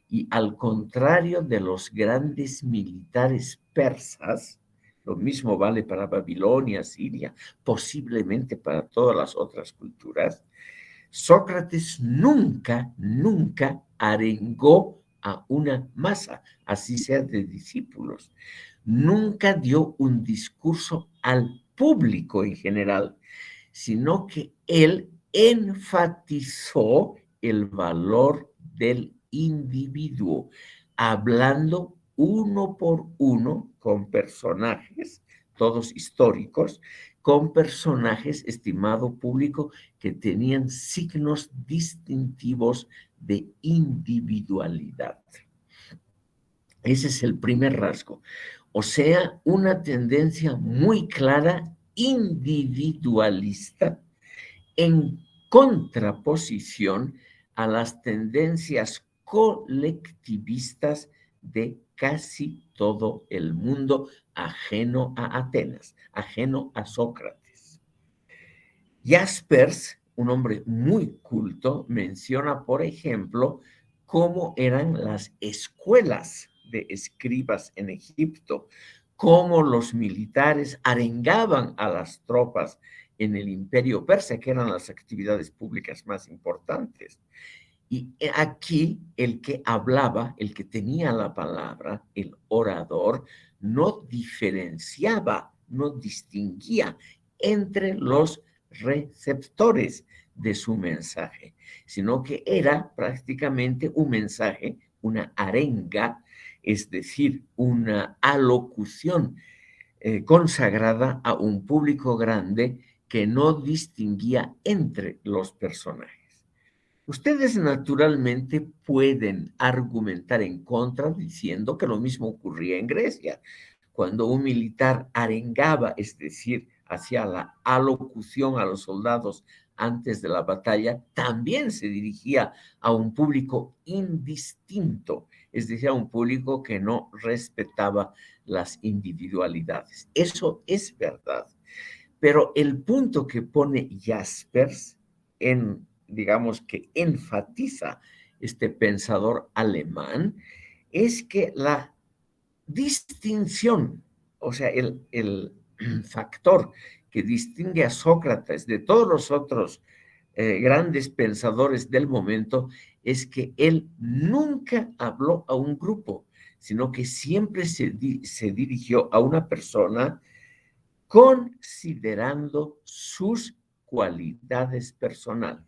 y al contrario de los grandes militares persas, lo mismo vale para Babilonia, Siria, posiblemente para todas las otras culturas, Sócrates nunca arengó a una masa, así sea de discípulos. Nunca dio un discurso al público en general, sino que él enfatizó el valor del individuo, hablando uno por uno con personajes, todos históricos, con personajes, estimado público, que tenían signos distintivos de individualidad. Ese es el primer rasgo. O sea, una tendencia muy clara individualista en contraposición a las tendencias colectivistas de casi todo el mundo ajeno a Atenas, ajeno a Sócrates. Jaspers, un hombre muy culto, menciona, por ejemplo, cómo eran las escuelas de escribas en Egipto, cómo los militares arengaban a las tropas en el imperio persa, que eran las actividades públicas más importantes. Y aquí el que hablaba, el que tenía la palabra, el orador, no diferenciaba, no distinguía entre los receptores de su mensaje, sino que era prácticamente un mensaje, una arenga, es decir, una alocución consagrada a un público grande que no distinguía entre los personajes. Ustedes naturalmente pueden argumentar en contra diciendo que lo mismo ocurría en Grecia, cuando un militar arengaba, es decir, hacía la alocución a los soldados antes de la batalla, también se dirigía a un público indistinto, es decir, a un público que no respetaba las individualidades. Eso es verdad. Pero el punto que pone Jaspers digamos que enfatiza este pensador alemán, es que la distinción, o sea, el factor que distingue a Sócrates de todos los otros grandes pensadores del momento es que él nunca habló a un grupo, sino que siempre se dirigió a una persona considerando sus cualidades personales.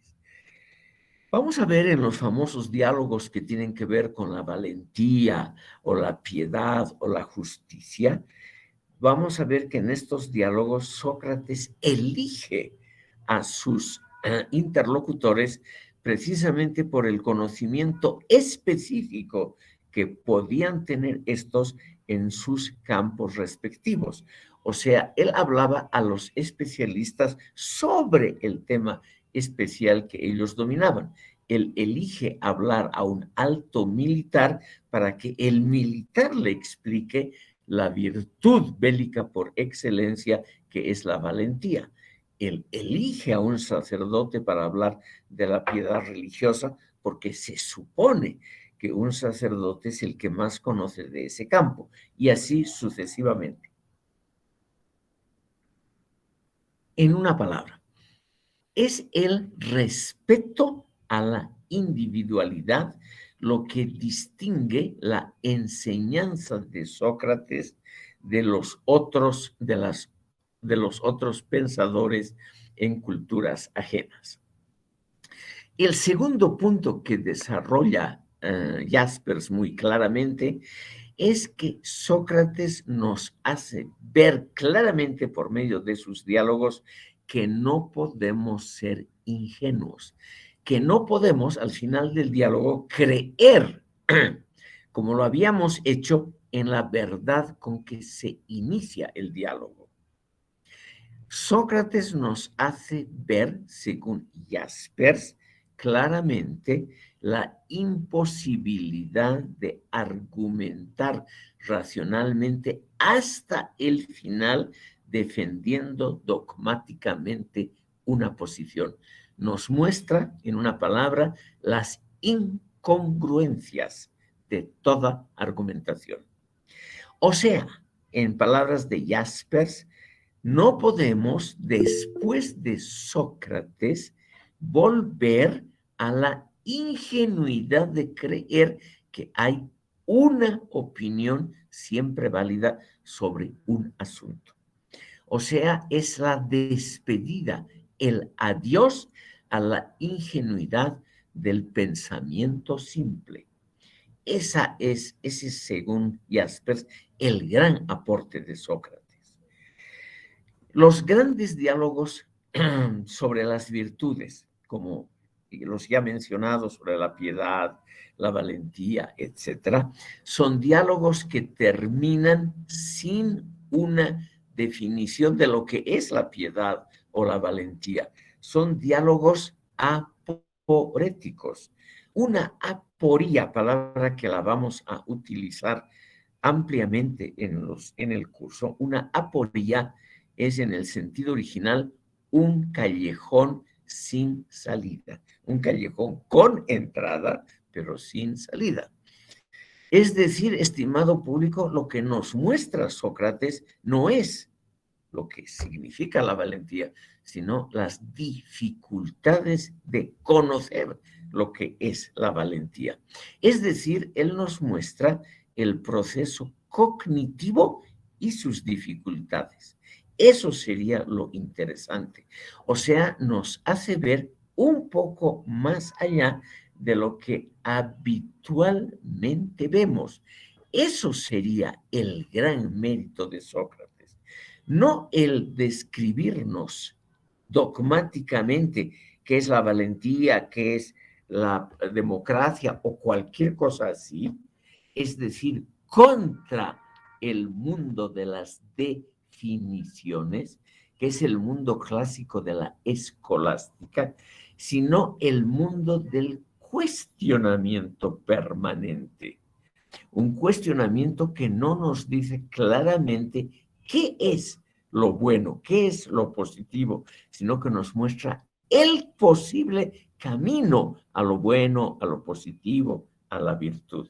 Vamos a ver en los famosos diálogos que tienen que ver con la valentía o la piedad o la justicia, vamos a ver que en estos diálogos Sócrates elige a sus interlocutores precisamente por el conocimiento específico que podían tener estos en sus campos respectivos. O sea, él hablaba a los especialistas sobre el tema especial que ellos dominaban. Él elige hablar a un alto militar para que el militar le explique la virtud bélica por excelencia, que es la valentía. Él elige a un sacerdote para hablar de la piedad religiosa porque se supone que un sacerdote es el que más conoce de ese campo, y así sucesivamente. En una palabra, es el respeto a la individualidad lo que distingue la enseñanza de Sócrates de los otros, de los otros pensadores en culturas ajenas. El segundo punto que desarrolla Jaspers muy claramente es que Sócrates nos hace ver claramente por medio de sus diálogos que no podemos ser ingenuos, que no podemos al final del diálogo creer, como lo habíamos hecho, en la verdad con que se inicia el diálogo. Sócrates nos hace ver, según Jaspers, claramente la imposibilidad de argumentar racionalmente hasta el final defendiendo dogmáticamente una posición. Nos muestra, en una palabra, las incongruencias de toda argumentación. O sea, en palabras de Jaspers, no podemos, después de Sócrates, volver a la ingenuidad de creer que hay una opinión siempre válida sobre un asunto. O sea, es la despedida, el adiós a la ingenuidad del pensamiento simple. Ese es, según Jaspers, el gran aporte de Sócrates. Los grandes diálogos sobre las virtudes, como los ya mencionados sobre la piedad, la valentía, etcétera, son diálogos que terminan sin una definición de lo que es la piedad o la valentía. Son diálogos aporéticos. Una aporía, palabra que la vamos a utilizar ampliamente en el curso, una aporía es en el sentido original un callejón sin salida, un callejón con entrada, pero sin salida. Es decir, estimado público, lo que nos muestra Sócrates no es lo que significa la valentía, sino las dificultades de conocer lo que es la valentía. Es decir, él nos muestra el proceso cognitivo y sus dificultades. Eso sería lo interesante. O sea, nos hace ver un poco más allá de lo que habitualmente vemos. Eso sería el gran mérito de Sócrates. No el describirnos dogmáticamente qué es la valentía, qué es la democracia o cualquier cosa así, es decir, contra el mundo de las definiciones, que es el mundo clásico de la escolástica, sino el mundo del cuestionamiento permanente. Un cuestionamiento que no nos dice claramente qué es lo bueno, qué es lo positivo, sino que nos muestra el posible camino a lo bueno, a lo positivo, a la virtud.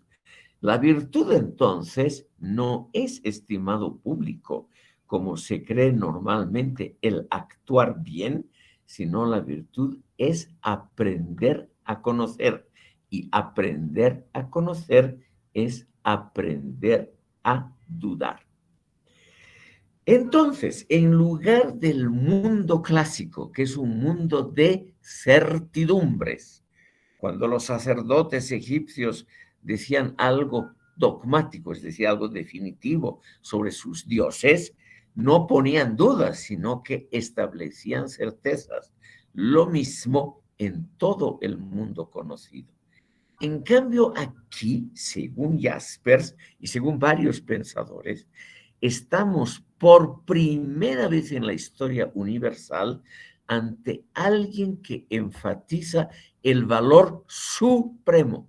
La virtud, entonces, no es, estimado público, como se cree normalmente, el actuar bien, sino la virtud es aprender a conocer. Y aprender a conocer es aprender a dudar. Entonces, en lugar del mundo clásico, que es un mundo de certidumbres, cuando los sacerdotes egipcios decían algo dogmático, es decir, algo definitivo sobre sus dioses, no ponían dudas, sino que establecían certezas. Lo mismo en todo el mundo conocido. En cambio, aquí, según Jaspers y según varios pensadores, estamos por primera vez en la historia universal ante alguien que enfatiza el valor supremo,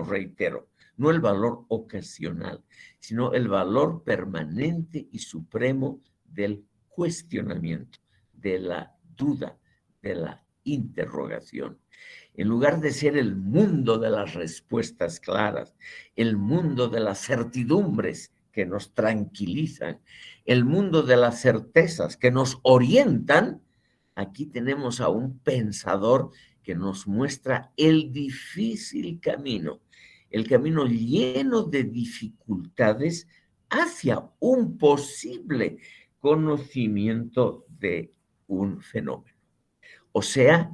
reitero, no el valor ocasional, sino el valor permanente y supremo del cuestionamiento, de la duda, de la interrogación. En lugar de ser el mundo de las respuestas claras, el mundo de las certidumbres que nos tranquilizan, el mundo de las certezas que nos orientan, aquí tenemos a un pensador que nos muestra el difícil camino, el camino lleno de dificultades hacia un posible conocimiento de un fenómeno. O sea,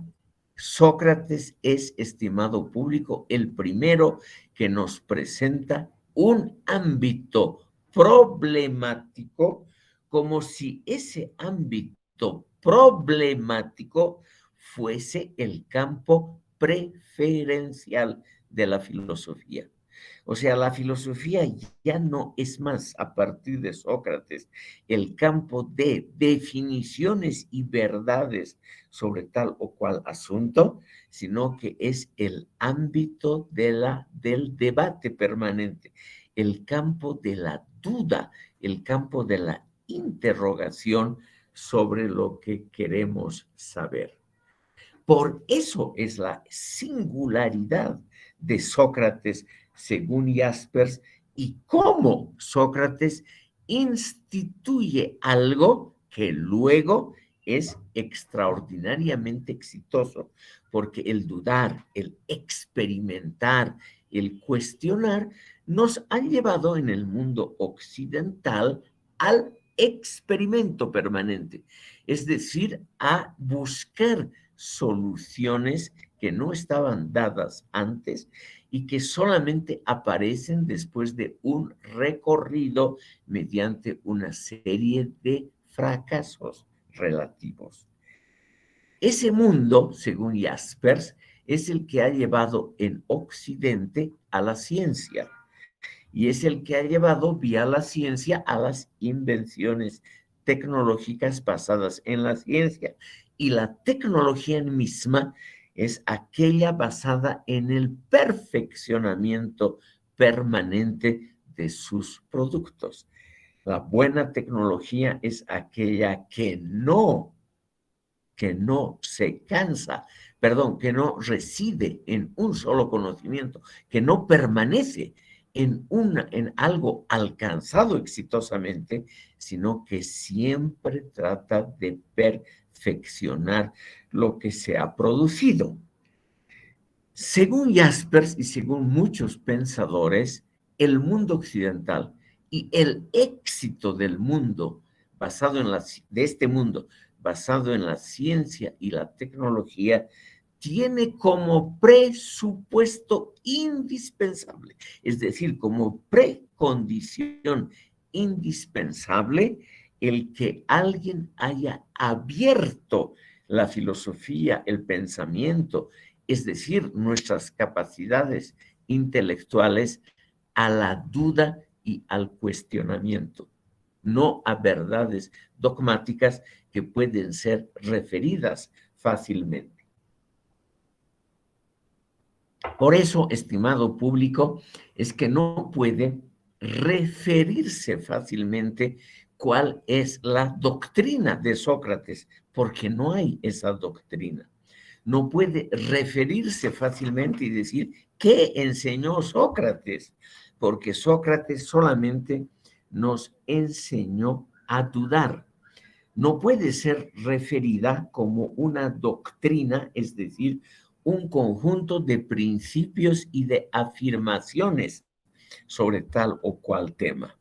Sócrates es, estimado público, el primero que nos presenta un ámbito problemático como si ese ámbito problemático fuese el campo preferencial de la filosofía. O sea, la filosofía ya no es más, a partir de Sócrates, el campo de definiciones y verdades sobre tal o cual asunto, sino que es el ámbito del debate permanente, el campo de la duda, el campo de la interrogación sobre lo que queremos saber. Por eso es la singularidad de Sócrates, según Jaspers, y cómo Sócrates instituye algo que luego es extraordinariamente exitoso, porque el dudar, el experimentar, el cuestionar, nos han llevado en el mundo occidental al experimento permanente, es decir, a buscar soluciones que no estaban dadas antes y que solamente aparecen después de un recorrido mediante una serie de fracasos relativos. Ese mundo, según Jaspers, es el que ha llevado en Occidente a la ciencia y es el que ha llevado vía la ciencia a las invenciones tecnológicas basadas en la ciencia. Y la tecnología en misma es aquella basada en el perfeccionamiento permanente de sus productos. La buena tecnología es aquella que no se cansa, perdón, que no reside en un solo conocimiento, que no permanece en algo alcanzado exitosamente, sino que siempre trata de perfeccionar lo que se ha producido. Según Jaspers y según muchos pensadores, el mundo occidental y el éxito del mundo basado en de este mundo basado en la ciencia y la tecnología tiene como presupuesto indispensable, es decir, como precondición indispensable el que alguien haya abierto la filosofía, el pensamiento, es decir, nuestras capacidades intelectuales a la duda y al cuestionamiento, no a verdades dogmáticas que pueden ser referidas fácilmente. Por eso, estimado público, es que no puede referirse fácilmente cuál es la doctrina de Sócrates, porque no hay esa doctrina. no puede referirse fácilmente y decir qué enseñó Sócrates, porque Sócrates solamente nos enseñó a dudar. No puede ser referida como una doctrina, es decir, un conjunto de principios y de afirmaciones sobre tal o cual tema.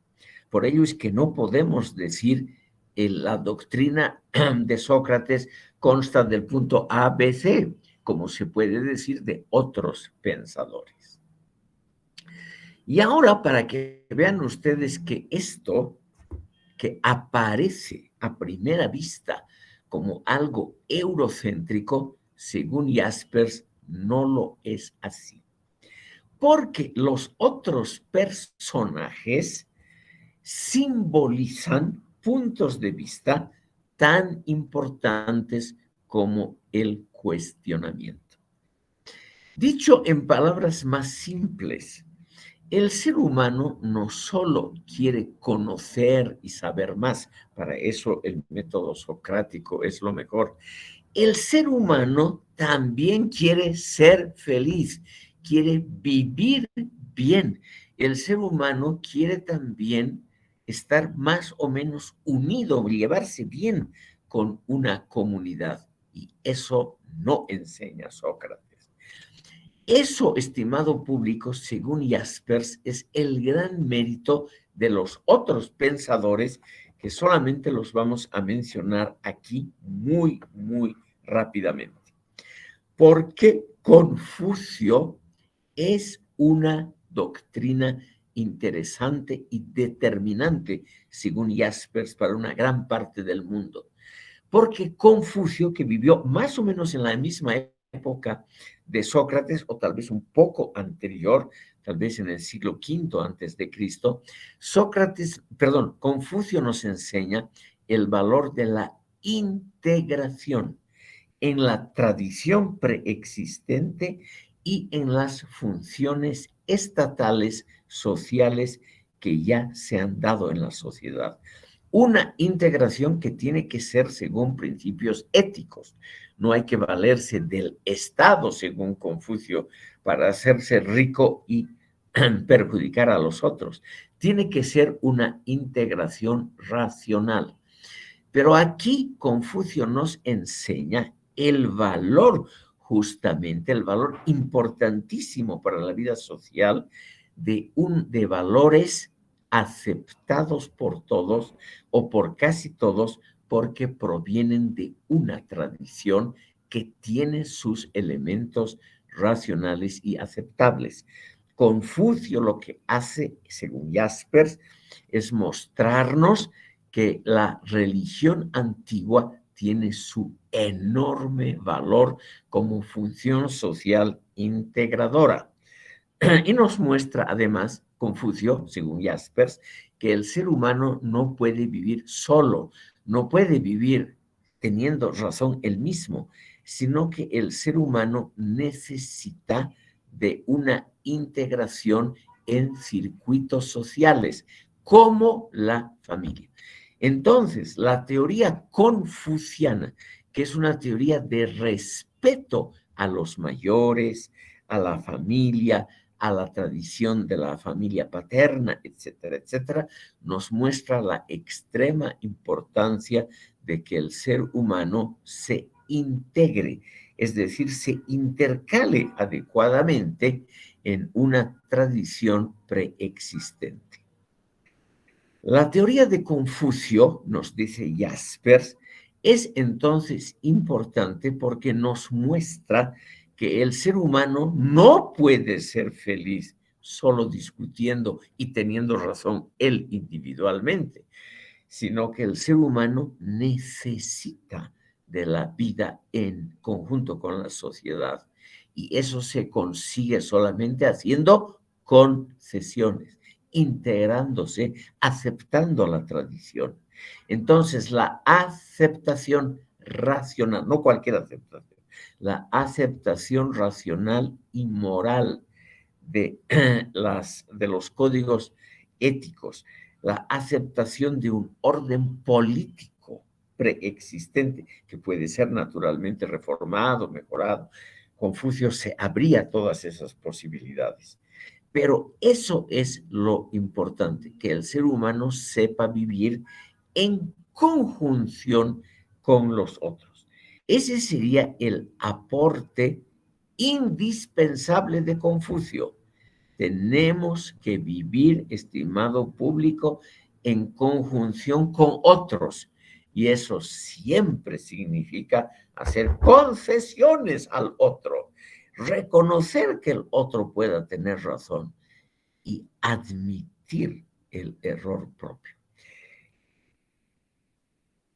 Por ello es que no podemos decir la doctrina de Sócrates consta del punto A, B, C, como se puede decir de otros pensadores. Y ahora, para que vean ustedes que esto que aparece a primera vista como algo eurocéntrico, según Jaspers, no lo es así. Porque los otros personajes simbolizan puntos de vista tan importantes como el cuestionamiento. Dicho en palabras más simples, el ser humano no solo quiere conocer y saber más, para eso el método socrático es lo mejor. El ser humano también quiere ser feliz, quiere vivir bien. El ser humano quiere también estar más o menos unido, llevarse bien con una comunidad. Y eso no enseña Sócrates. Eso, estimado público, según Jaspers, es el gran mérito de los otros pensadores que solamente los vamos a mencionar aquí muy rápidamente. Porque Confucio es una doctrina interesante y determinante, según Jaspers, para una gran parte del mundo. Porque Confucio, que vivió más o menos en la misma época de Sócrates, o tal vez un poco anterior, tal vez en el siglo V antes de Cristo, Confucio nos enseña el valor de la integración en la tradición preexistente y en las funciones estatales, sociales que ya se han dado en la sociedad. Una integración que tiene que ser según principios éticos. No hay que valerse del Estado, según Confucio, para hacerse rico y perjudicar a los otros. Tiene que ser una integración racional. Pero aquí Confucio nos enseña el valor, justamente el valor importantísimo para la vida social de valores aceptados por todos o por casi todos porque provienen de una tradición que tiene sus elementos racionales y aceptables. Confucio lo que hace, según Jaspers, es mostrarnos que la religión antigua tiene su enorme valor como función social integradora. Y nos muestra además Confucio, según Jaspers, que el ser humano no puede vivir solo, no puede vivir teniendo razón él mismo, sino que el ser humano necesita de una integración en circuitos sociales, como la familia. Entonces, la teoría confuciana, que es una teoría de respeto a los mayores, a la familia, a la tradición de la familia paterna, etcétera, etcétera, nos muestra la extrema importancia de que el ser humano se integre, es decir, se intercale adecuadamente en una tradición preexistente. La teoría de Confucio, nos dice Jaspers, es entonces importante porque nos muestra que el ser humano no puede ser feliz solo discutiendo y teniendo razón él individualmente, sino que el ser humano necesita de la vida en conjunto con la sociedad. Y eso se consigue solamente haciendo concesiones, integrándose, aceptando la tradición. Entonces, la aceptación racional, no cualquier aceptación, la aceptación racional y moral de, de los códigos éticos, la aceptación de un orden político preexistente, que puede ser naturalmente reformado, mejorado. Confucio se abría todas esas posibilidades. Pero eso es lo importante, que el ser humano sepa vivir en conjunción con los otros. Ese sería el aporte indispensable de Confucio. Tenemos que vivir, estimado público, en conjunción con otros. Y eso siempre significa hacer concesiones al otro, reconocer que el otro pueda tener razón y admitir el error propio.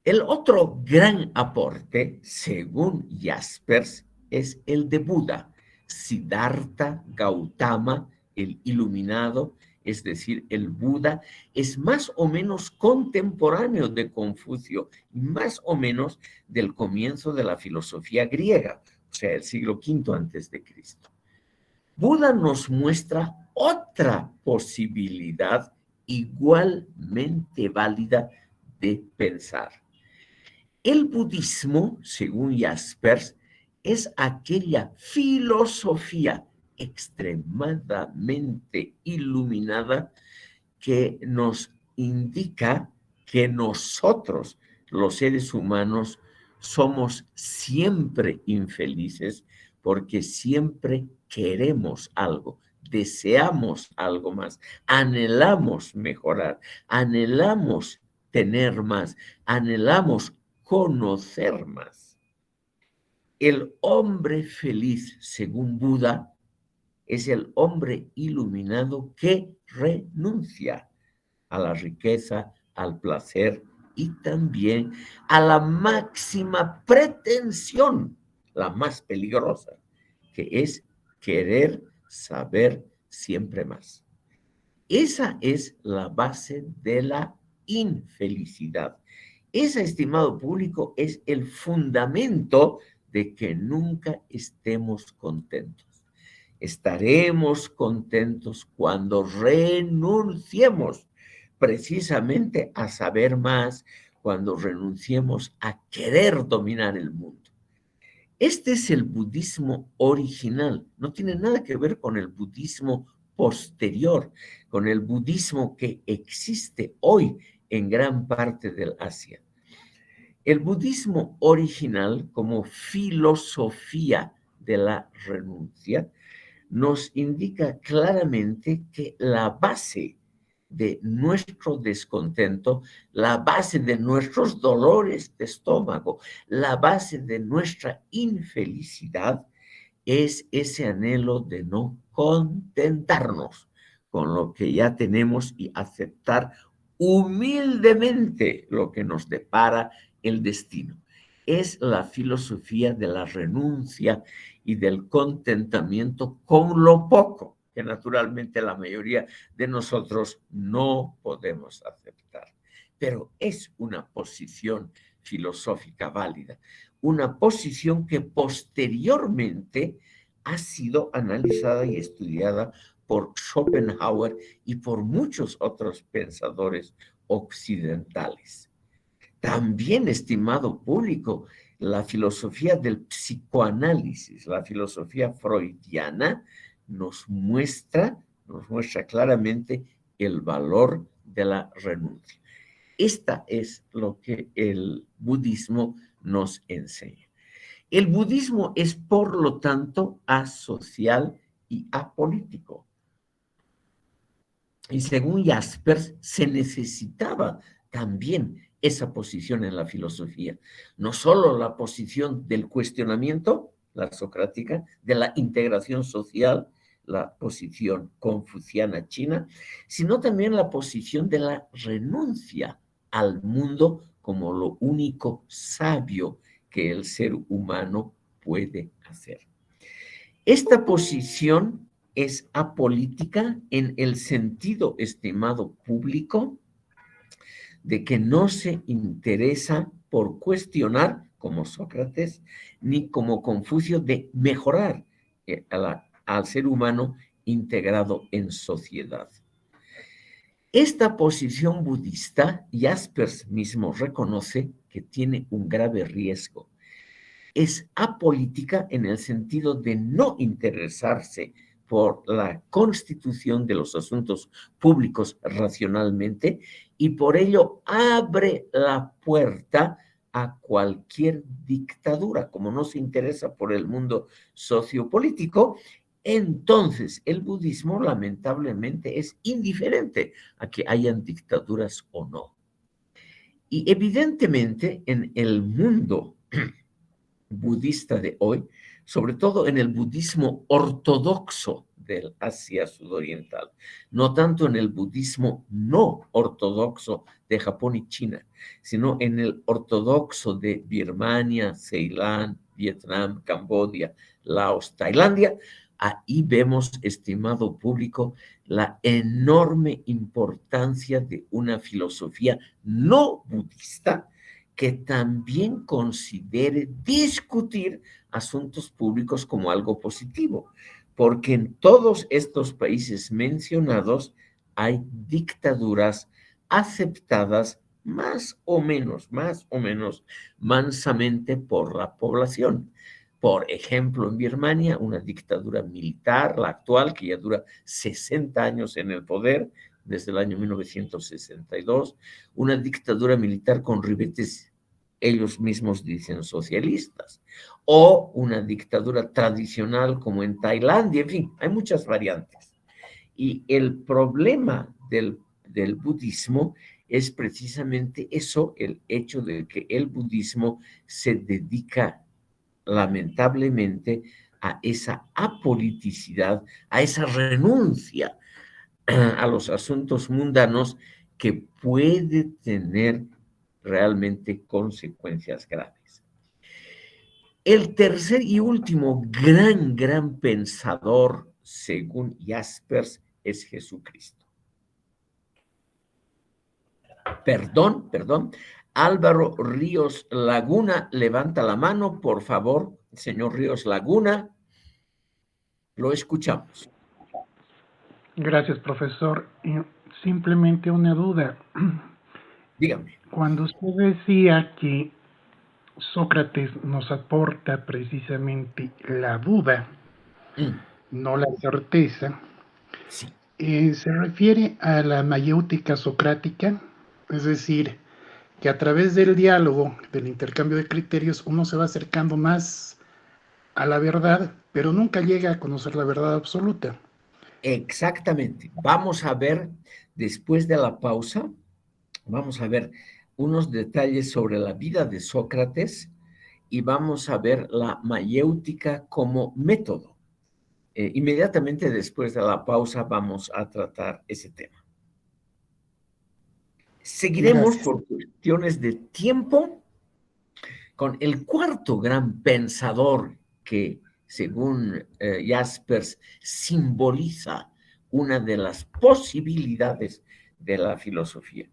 El otro gran aporte, según Jaspers, es el de Buda, Siddhartha Gautama, el iluminado, es decir, el Buda, es más o menos contemporáneo de Confucio, más o menos del comienzo de la filosofía griega, o sea, el siglo V antes de Cristo. Buda nos muestra otra posibilidad igualmente válida de pensar. El budismo, según Jaspers, es aquella filosofía extremadamente iluminada que nos indica que nosotros, los seres humanos, somos siempre infelices porque siempre queremos algo, deseamos algo más, anhelamos mejorar, anhelamos tener más, anhelamos conocer más. El hombre feliz, según Buda, es el hombre iluminado que renuncia a la riqueza, al placer y también a la máxima pretensión, la más peligrosa, que es querer saber siempre más. Esa es la base de la infelicidad. Esa, estimado público, es el fundamento de que nunca estemos contentos. Estaremos contentos cuando renunciemos precisamente a saber más, cuando renunciemos a querer dominar el mundo. Este es el budismo original, no tiene nada que ver con el budismo posterior, con el budismo que existe hoy en gran parte del Asia. El budismo original, como filosofía de la renuncia, nos indica claramente que la base de nuestro descontento, la base de nuestros dolores de estómago, la base de nuestra infelicidad es ese anhelo de no contentarnos con lo que ya tenemos y aceptar humildemente lo que nos depara el destino. Es la filosofía de la renuncia y del contentamiento con lo poco, que naturalmente la mayoría de nosotros no podemos aceptar. Pero es una posición filosófica válida, una posición que posteriormente ha sido analizada y estudiada por Schopenhauer y por muchos otros pensadores occidentales. También, estimado público, la filosofía del psicoanálisis, la filosofía freudiana, nos muestra claramente el valor de la renuncia. Esta es lo que el budismo nos enseña. El budismo es, por lo tanto, asocial y apolítico. Y según Jaspers, se necesitaba también esa posición en la filosofía. No solo la posición del cuestionamiento, la socrática, de la integración social, la posición confuciana china, sino también la posición de la renuncia al mundo como lo único sabio que el ser humano puede hacer. Esta posición es apolítica en el sentido, estimado público, de que no se interesa por cuestionar, como Sócrates, ni como Confucio, de mejorar al ser humano integrado en sociedad. Esta posición budista, Jaspers mismo reconoce que tiene un grave riesgo. Es apolítica en el sentido de no interesarse por la constitución de los asuntos públicos racionalmente y por ello abre la puerta a cualquier dictadura. Como no se interesa por el mundo sociopolítico, entonces el budismo lamentablemente es indiferente a que hayan dictaduras o no. Y evidentemente en el mundo budista de hoy, sobre todo en el budismo ortodoxo del Asia Sudoriental, no tanto en el budismo no ortodoxo de Japón y China, sino en el ortodoxo de Birmania, Ceilán, Vietnam, Camboya, Laos, Tailandia. Ahí vemos, estimado público, la enorme importancia de una filosofía no budista que también considere discutir asuntos públicos como algo positivo, porque en todos estos países mencionados hay dictaduras aceptadas más o menos mansamente por la población. Por ejemplo, en Birmania, una dictadura militar, la actual, que ya dura 60 años en el poder, desde el año 1962, una dictadura militar con ribetes, ellos mismos dicen socialistas, o una dictadura tradicional como en Tailandia, en fin, hay muchas variantes. Y el problema del budismo es precisamente eso, el hecho de que el budismo se dedica lamentablemente a esa apoliticidad, a esa renuncia a los asuntos mundanos que puede tener realmente consecuencias graves. El tercer y último gran pensador, según Jaspers, es Jesucristo. Perdón. Álvaro Ríos Laguna, levanta la mano, por favor, señor Ríos Laguna. Lo escuchamos. Gracias, profesor. Simplemente una duda. Dígame. Cuando usted decía que Sócrates nos aporta precisamente la duda, no la certeza, sí. ¿Se refiere a la mayéutica socrática? Es decir, que a través del diálogo, del intercambio de criterios, uno se va acercando más a la verdad, pero nunca llega a conocer la verdad absoluta. Exactamente. Vamos a ver, después de la pausa, vamos a ver unos detalles sobre la vida de Sócrates y vamos a ver la mayéutica como método. Inmediatamente después de la pausa vamos a tratar ese tema. Seguiremos por cuestiones de tiempo con el cuarto gran pensador que, según Jaspers, simboliza una de las posibilidades de la filosofía.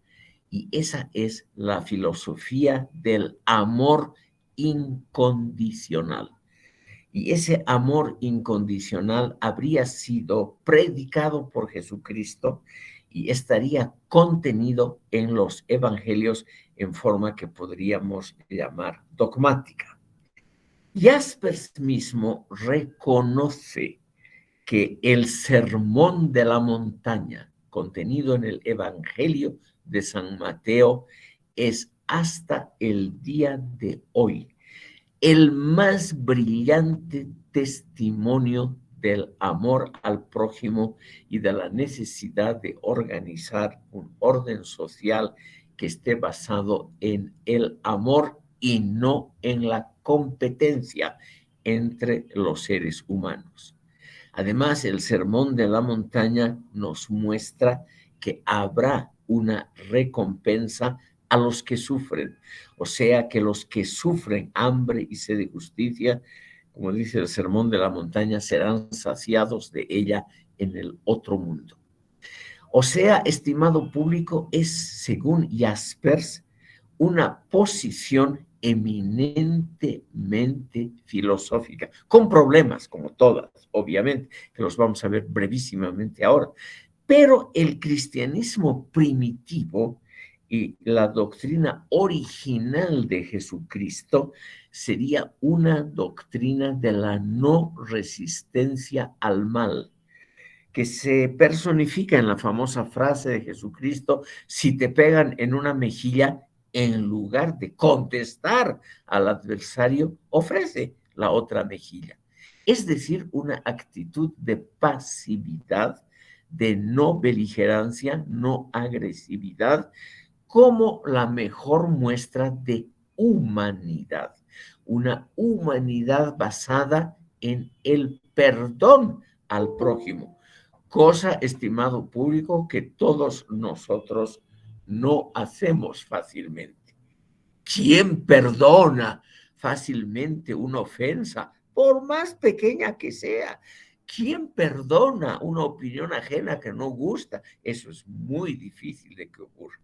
Y esa es la filosofía del amor incondicional. Y ese amor incondicional habría sido predicado por Jesucristo y estaría contenido en los evangelios en forma que podríamos llamar dogmática. Jaspers mismo reconoce que el sermón de la montaña contenido en el evangelio de San Mateo es hasta el día de hoy el más brillante testimonio del amor al prójimo y de la necesidad de organizar un orden social que esté basado en el amor y no en la competencia entre los seres humanos. Además, el Sermón de la Montaña nos muestra que habrá una recompensa a los que sufren, o sea que los que sufren hambre y sed de justicia, como dice el Sermón de la Montaña, serán saciados de ella en el otro mundo. O sea, estimado público, es, según Jaspers, una posición eminentemente filosófica, con problemas como todas, obviamente, que los vamos a ver brevísimamente ahora. Pero el cristianismo primitivo y la doctrina original de Jesucristo sería una doctrina de la no resistencia al mal, que se personifica en la famosa frase de Jesucristo: si te pegan en una mejilla, en lugar de contestar al adversario, ofrece la otra mejilla. Es decir, una actitud de pasividad, de no beligerancia, no agresividad, como la mejor muestra de humanidad, una humanidad basada en el perdón al prójimo, cosa, estimado público, que todos nosotros no hacemos fácilmente. ¿Quién perdona fácilmente una ofensa, por más pequeña que sea? ¿Quién perdona una opinión ajena que no gusta? Eso es muy difícil de que ocurra.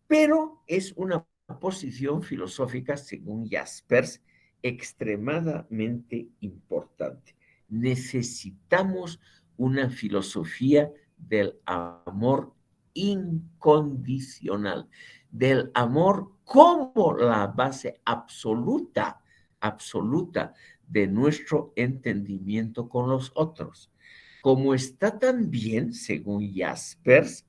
Pero es una posición filosófica, según Jaspers, extremadamente importante. Necesitamos una filosofía del amor incondicional, del amor como la base absoluta, absoluta de nuestro entendimiento con los otros. Como está también, según Jaspers,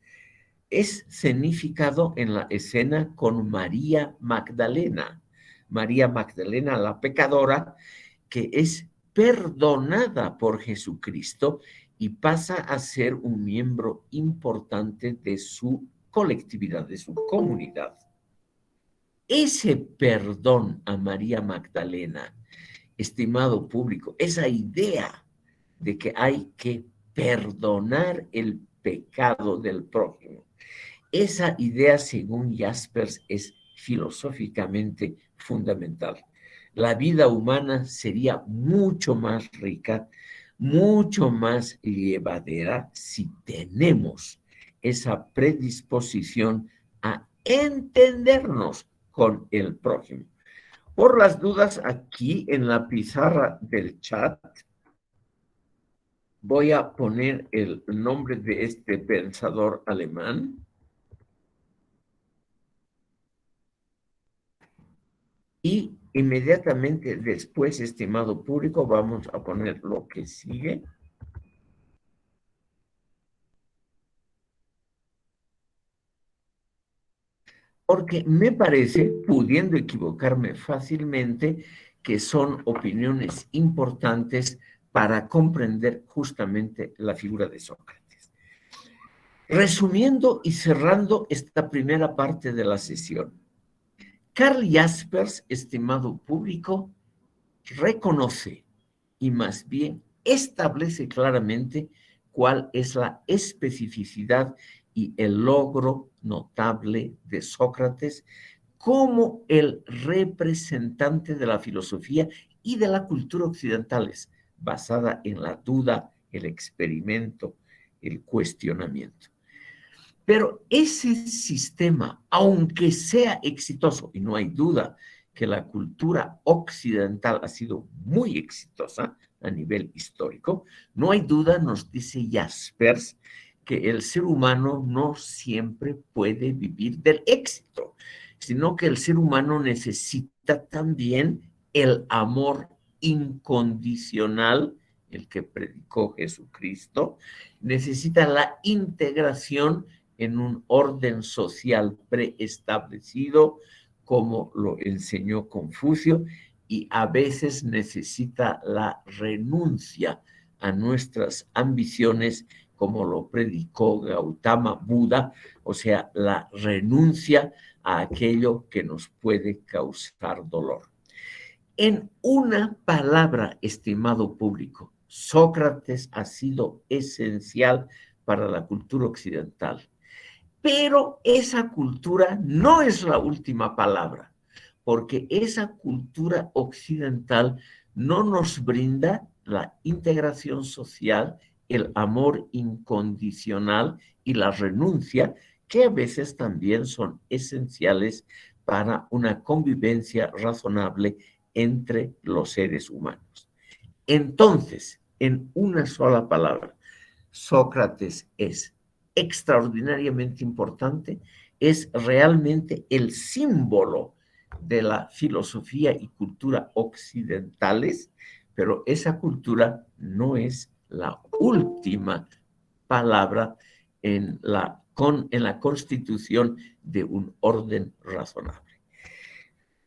es significado en la escena con María Magdalena. María Magdalena, la pecadora, que es perdonada por Jesucristo y pasa a ser un miembro importante de su colectividad, de su comunidad. Ese perdón a María Magdalena, estimado público, esa idea de que hay que perdonar el pecado del prójimo, esa idea, según Jaspers, es filosóficamente fundamental. La vida humana sería mucho más rica, mucho más llevadera si tenemos esa predisposición a entendernos con el prójimo. Por las dudas, aquí en la pizarra del chat voy a poner el nombre de este pensador alemán. Y inmediatamente después, estimado público, vamos a poner lo que sigue. Porque me parece, pudiendo equivocarme fácilmente, que son opiniones importantes para comprender justamente la figura de Sócrates. Resumiendo y cerrando esta primera parte de la sesión, Karl Jaspers, estimado público, reconoce y más bien establece claramente cuál es la especificidad y el logro notable de Sócrates como el representante de la filosofía y de la cultura occidentales, basada en la duda, el experimento, el cuestionamiento. Pero ese sistema, aunque sea exitoso, y no hay duda que la cultura occidental ha sido muy exitosa a nivel histórico, no hay duda, nos dice Jaspers, que el ser humano no siempre puede vivir del éxito, sino que el ser humano necesita también el amor incondicional, el que predicó Jesucristo, necesita la integración en un orden social preestablecido, como lo enseñó Confucio, y a veces necesita la renuncia a nuestras ambiciones, como lo predicó Gautama Buda, o sea, la renuncia a aquello que nos puede causar dolor. En una palabra, estimado público, Sócrates ha sido esencial para la cultura occidental. Pero esa cultura no es la última palabra, porque esa cultura occidental no nos brinda la integración social, el amor incondicional y la renuncia, que a veces también son esenciales para una convivencia razonable entre los seres humanos. Entonces, en una sola palabra, Sócrates es extraordinariamente importante es realmente el símbolo de la filosofía y cultura occidentales, pero esa cultura no es la última palabra en la constitución de un orden razonable.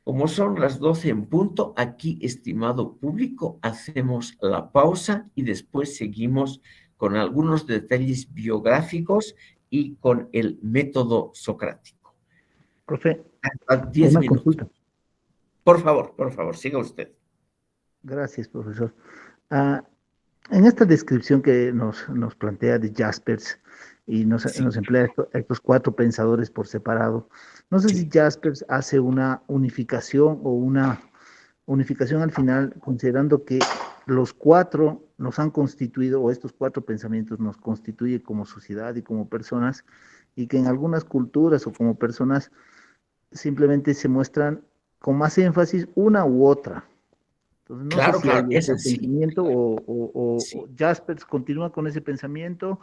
Como son las 12 en punto, aquí, estimado público, hacemos la pausa y después seguimos con algunos detalles biográficos y con el método socrático. Profe, Hasta 10 una minutos. consulta. Por favor, siga usted. Gracias, profesor. Ah, en esta descripción que nos plantea de Jaspers y Sí, nos emplea estos cuatro pensadores por separado, no sé si sí. Jaspers hace una unificación o una unificación al final, considerando que los cuatro nos han constituido, o estos cuatro pensamientos nos constituyen como sociedad y como personas, y que en algunas culturas o como personas simplemente se muestran con más énfasis una u otra. Entonces, no sé Claro, si claro, hay es ese así. pensamiento o Sí. Jaspers continúa con ese pensamiento,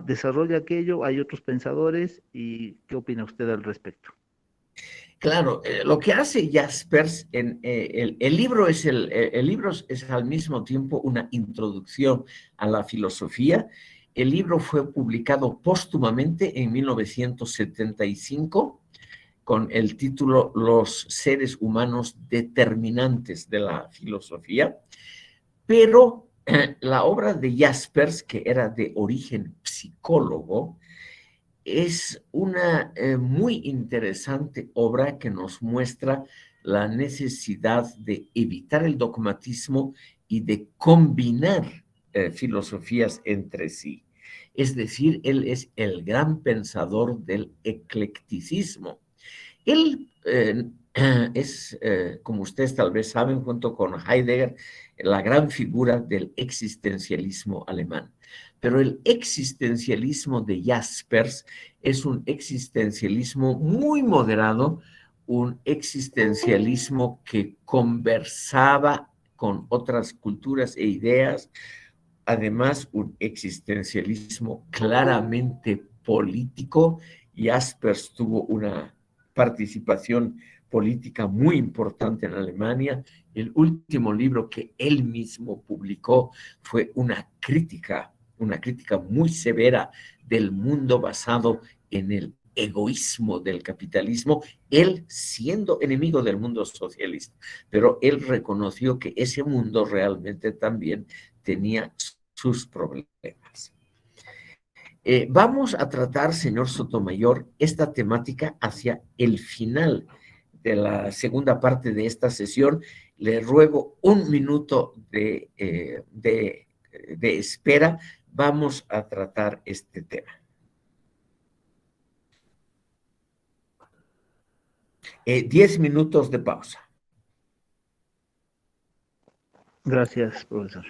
desarrolla aquello, hay otros pensadores, y ¿qué opina usted al respecto? Claro, lo que hace Jaspers el libro el libro es al mismo tiempo una introducción a la filosofía. El libro fue publicado póstumamente en 1975 con el título Los seres humanos determinantes de la filosofía, pero la obra de Jaspers, que era de origen psicólogo, es una muy interesante obra que nos muestra la necesidad de evitar el dogmatismo y de combinar filosofías entre sí. Es decir, él es el gran pensador del eclecticismo. Él es, como ustedes tal vez saben, junto con Heidegger, la gran figura del existencialismo alemán. Pero el existencialismo de Jaspers es un existencialismo muy moderado, un existencialismo que conversaba con otras culturas e ideas, además un existencialismo claramente político. Jaspers tuvo una participación política muy importante en Alemania. El último libro que él mismo publicó fue una crítica muy severa del mundo basado en el egoísmo del capitalismo, él siendo enemigo del mundo socialista, pero él reconoció que ese mundo realmente también tenía sus problemas. Vamos a tratar, señor Sotomayor, esta temática hacia el final de la segunda parte de esta sesión. Le ruego un minuto de espera. Vamos a tratar este tema. 10 minutos de pausa. Gracias, profesor.